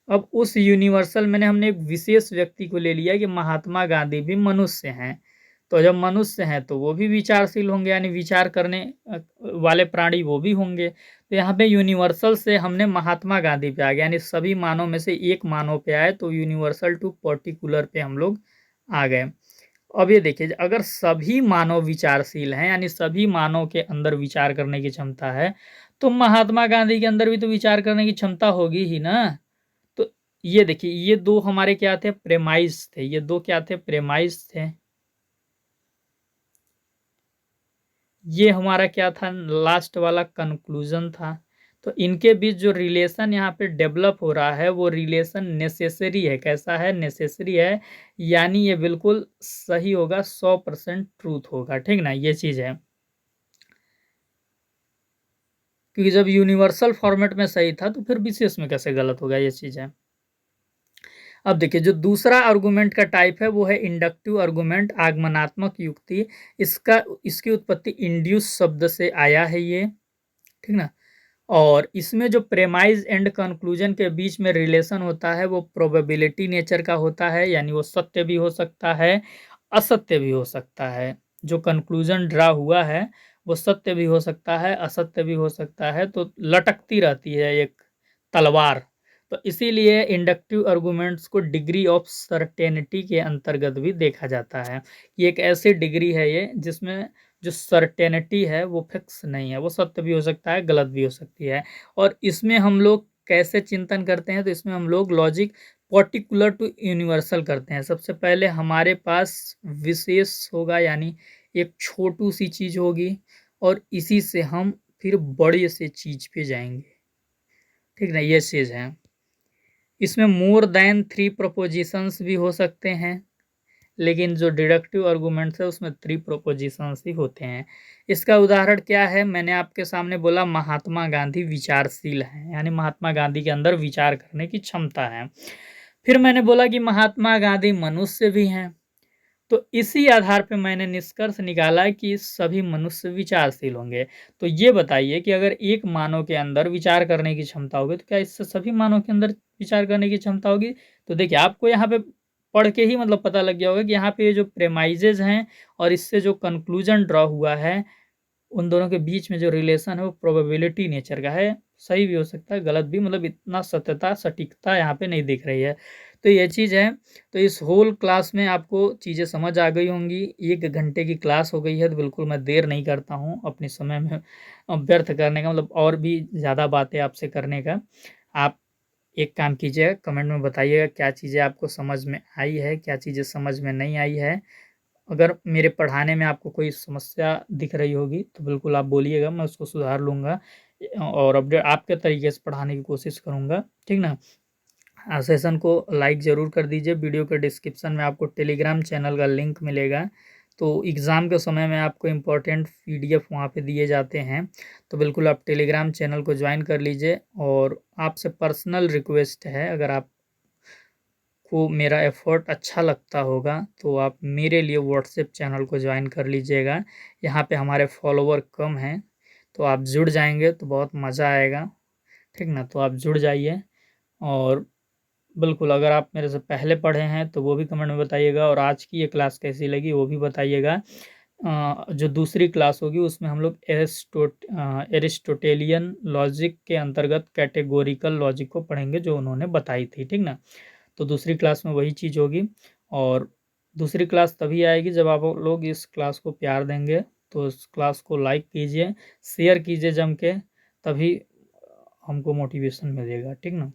अब उस यूनिवर्सल में हमने एक विशेष व्यक्ति को ले लिया कि महात्मा गांधी भी मनुष्य हैं। तो जब मनुष्य हैं तो वो भी विचारशील होंगे, यानी विचार करने वाले प्राणी वो भी होंगे। तो यहाँ पे यूनिवर्सल से हमने महात्मा गांधी पे आ गया, यानी सभी मानव में से एक मानव पे आए, तो यूनिवर्सल टू पर्टिकुलर पे हम लोग आ गए। अब ये देखिए, अगर सभी मानव विचारशील हैं, यानी सभी मानव के अंदर विचार करने की क्षमता है, तो महात्मा गांधी के अंदर भी तो विचार करने की क्षमता होगी ही ना। तो ये देखिए, ये दो हमारे क्या थे, प्रेमाइज थे। ये दो क्या थे, प्रेमाइज थे। ये हमारा क्या था, लास्ट वाला कंक्लूजन था। तो इनके बीच जो रिलेशन यहाँ पे डेवलप हो रहा है वो रिलेशन नेसेसरी है। कैसा है, नेसेसरी है, यानी ये बिल्कुल सही होगा, 100% ट्रूथ होगा, ठीक ना। ये चीज है, क्योंकि जब यूनिवर्सल फॉर्मेट में सही था तो फिर विशेष में कैसे गलत होगा, ये चीज है। अब देखिए, जो दूसरा आर्गुमेंट का टाइप है वो है इंडक्टिव आर्गुमेंट, आगमनात्मक युक्ति। इसकी उत्पत्ति इंड्यूस शब्द से आया है ये, ठीक ना। और इसमें जो प्रेमाइज एंड कंक्लूजन के बीच में रिलेशन होता है वो प्रोबेबिलिटी नेचर का होता है, यानी वो सत्य भी हो सकता है, असत्य भी हो सकता है। जो कंक्लूजन ड्रा हुआ है वो सत्य भी हो सकता है, असत्य भी हो सकता है, तो लटकती रहती है एक तलवार। तो इसीलिए इंडक्टिव आर्गुमेंट्स को डिग्री ऑफ सर्टेनिटी के अंतर्गत भी देखा जाता है। ये एक ऐसी डिग्री है ये जिसमें जो सर्टेनिटी है वो फिक्स नहीं है, वो सत्य भी हो सकता है, गलत भी हो सकती है। और इसमें हम लोग कैसे चिंतन करते हैं, तो इसमें हम लोग लॉजिक पर्टिकुलर टू यूनिवर्सल करते हैं। सबसे पहले हमारे पास विशेष होगा, यानी एक छोटू सी चीज होगी, और इसी से हम फिर बड़े से चीज पे जाएंगे। ठीक ना, ये चीज है। इसमें मोर देन 3 प्रोपोजिशंस भी हो सकते हैं, लेकिन जो डिडक्टिव आर्गुमेंट्स है उसमें 3 प्रोपोजिशंस ही होते हैं। इसका उदाहरण क्या है, मैंने आपके सामने बोला महात्मा गांधी विचारशील हैं, यानी महात्मा गांधी के अंदर विचार करने की क्षमता है। फिर मैंने बोला कि महात्मा गांधी मनुष्य भी हैं, तो इसी आधार पे मैंने निष्कर्ष निकाला कि सभी मनुष्य विचारशील होंगे। तो ये बताइए कि अगर एक मानव के अंदर विचार करने की क्षमता होगी, तो क्या इससे सभी मानव के अंदर विचार करने की क्षमता होगी? तो देखिए, आपको यहाँ पे पढ़ के ही मतलब पता लग गया होगा कि यहाँ पे ये जो प्रेमाइजेज हैं और इससे जो कंक्लूजन ड्रॉ हुआ है, उन दोनों के बीच में जो रिलेशन है वो प्रोबेबिलिटी नेचर का है। सही भी हो सकता है, गलत भी, मतलब इतना सत्यता सटीकता यहाँ पे नहीं दिख रही है। तो ये चीज़ है। तो इस होल क्लास में आपको चीज़ें समझ आ गई होंगी। 1 घंटे की क्लास हो गई है, तो बिल्कुल मैं देर नहीं करता हूँ अपने समय में व्यर्थ करने का, मतलब और भी ज़्यादा बातें आपसे करने का। आप एक काम कीजिएगा, कमेंट में बताइएगा क्या चीज़ें आपको समझ में आई है, क्या चीज़ें समझ में नहीं आई है। अगर मेरे पढ़ाने में आपको कोई समस्या दिख रही होगी तो बिल्कुल आप बोलिएगा, मैं उसको सुधार लूँगा और अपडेट आपके तरीके से पढ़ाने की कोशिश करूँगा। ठीक ना? सेशन को लाइक ज़रूर कर दीजिए। वीडियो के डिस्क्रिप्शन में आपको टेलीग्राम चैनल का लिंक मिलेगा। तो एग्ज़ाम के समय में आपको इम्पोर्टेंट पीडीएफ वहाँ पे दिए जाते हैं, तो बिल्कुल आप टेलीग्राम चैनल को ज्वाइन कर लीजिए। और आपसे पर्सनल रिक्वेस्ट है, अगर आप को मेरा एफ़र्ट अच्छा लगता होगा तो आप मेरे लिए व्हाट्सएप चैनल को ज्वाइन कर लीजिएगा। यहाँ पे हमारे फॉलोवर कम हैं, तो आप जुड़ जाएंगे तो बहुत मज़ा आएगा। ठीक ना? तो आप जुड़ जाइए। और बिल्कुल, अगर आप मेरे से पहले पढ़े हैं तो वो भी कमेंट में बताइएगा, और आज की ये क्लास कैसी लगी वो भी बताइएगा। जो दूसरी क्लास होगी उसमें हम लोग एरिस्टोटेलियन लॉजिक के अंतर्गत कैटेगोरिकल लॉजिक को पढ़ेंगे, जो उन्होंने बताई थी। ठीक ना? तो दूसरी क्लास में वही चीज़ होगी। और दूसरी क्लास तभी आएगी जब आप लोग इस क्लास को प्यार देंगे। तो इस क्लास को लाइक कीजिए, शेयर कीजिए जम के, तभी हमको मोटिवेशन मिलेगा। ठीक ना?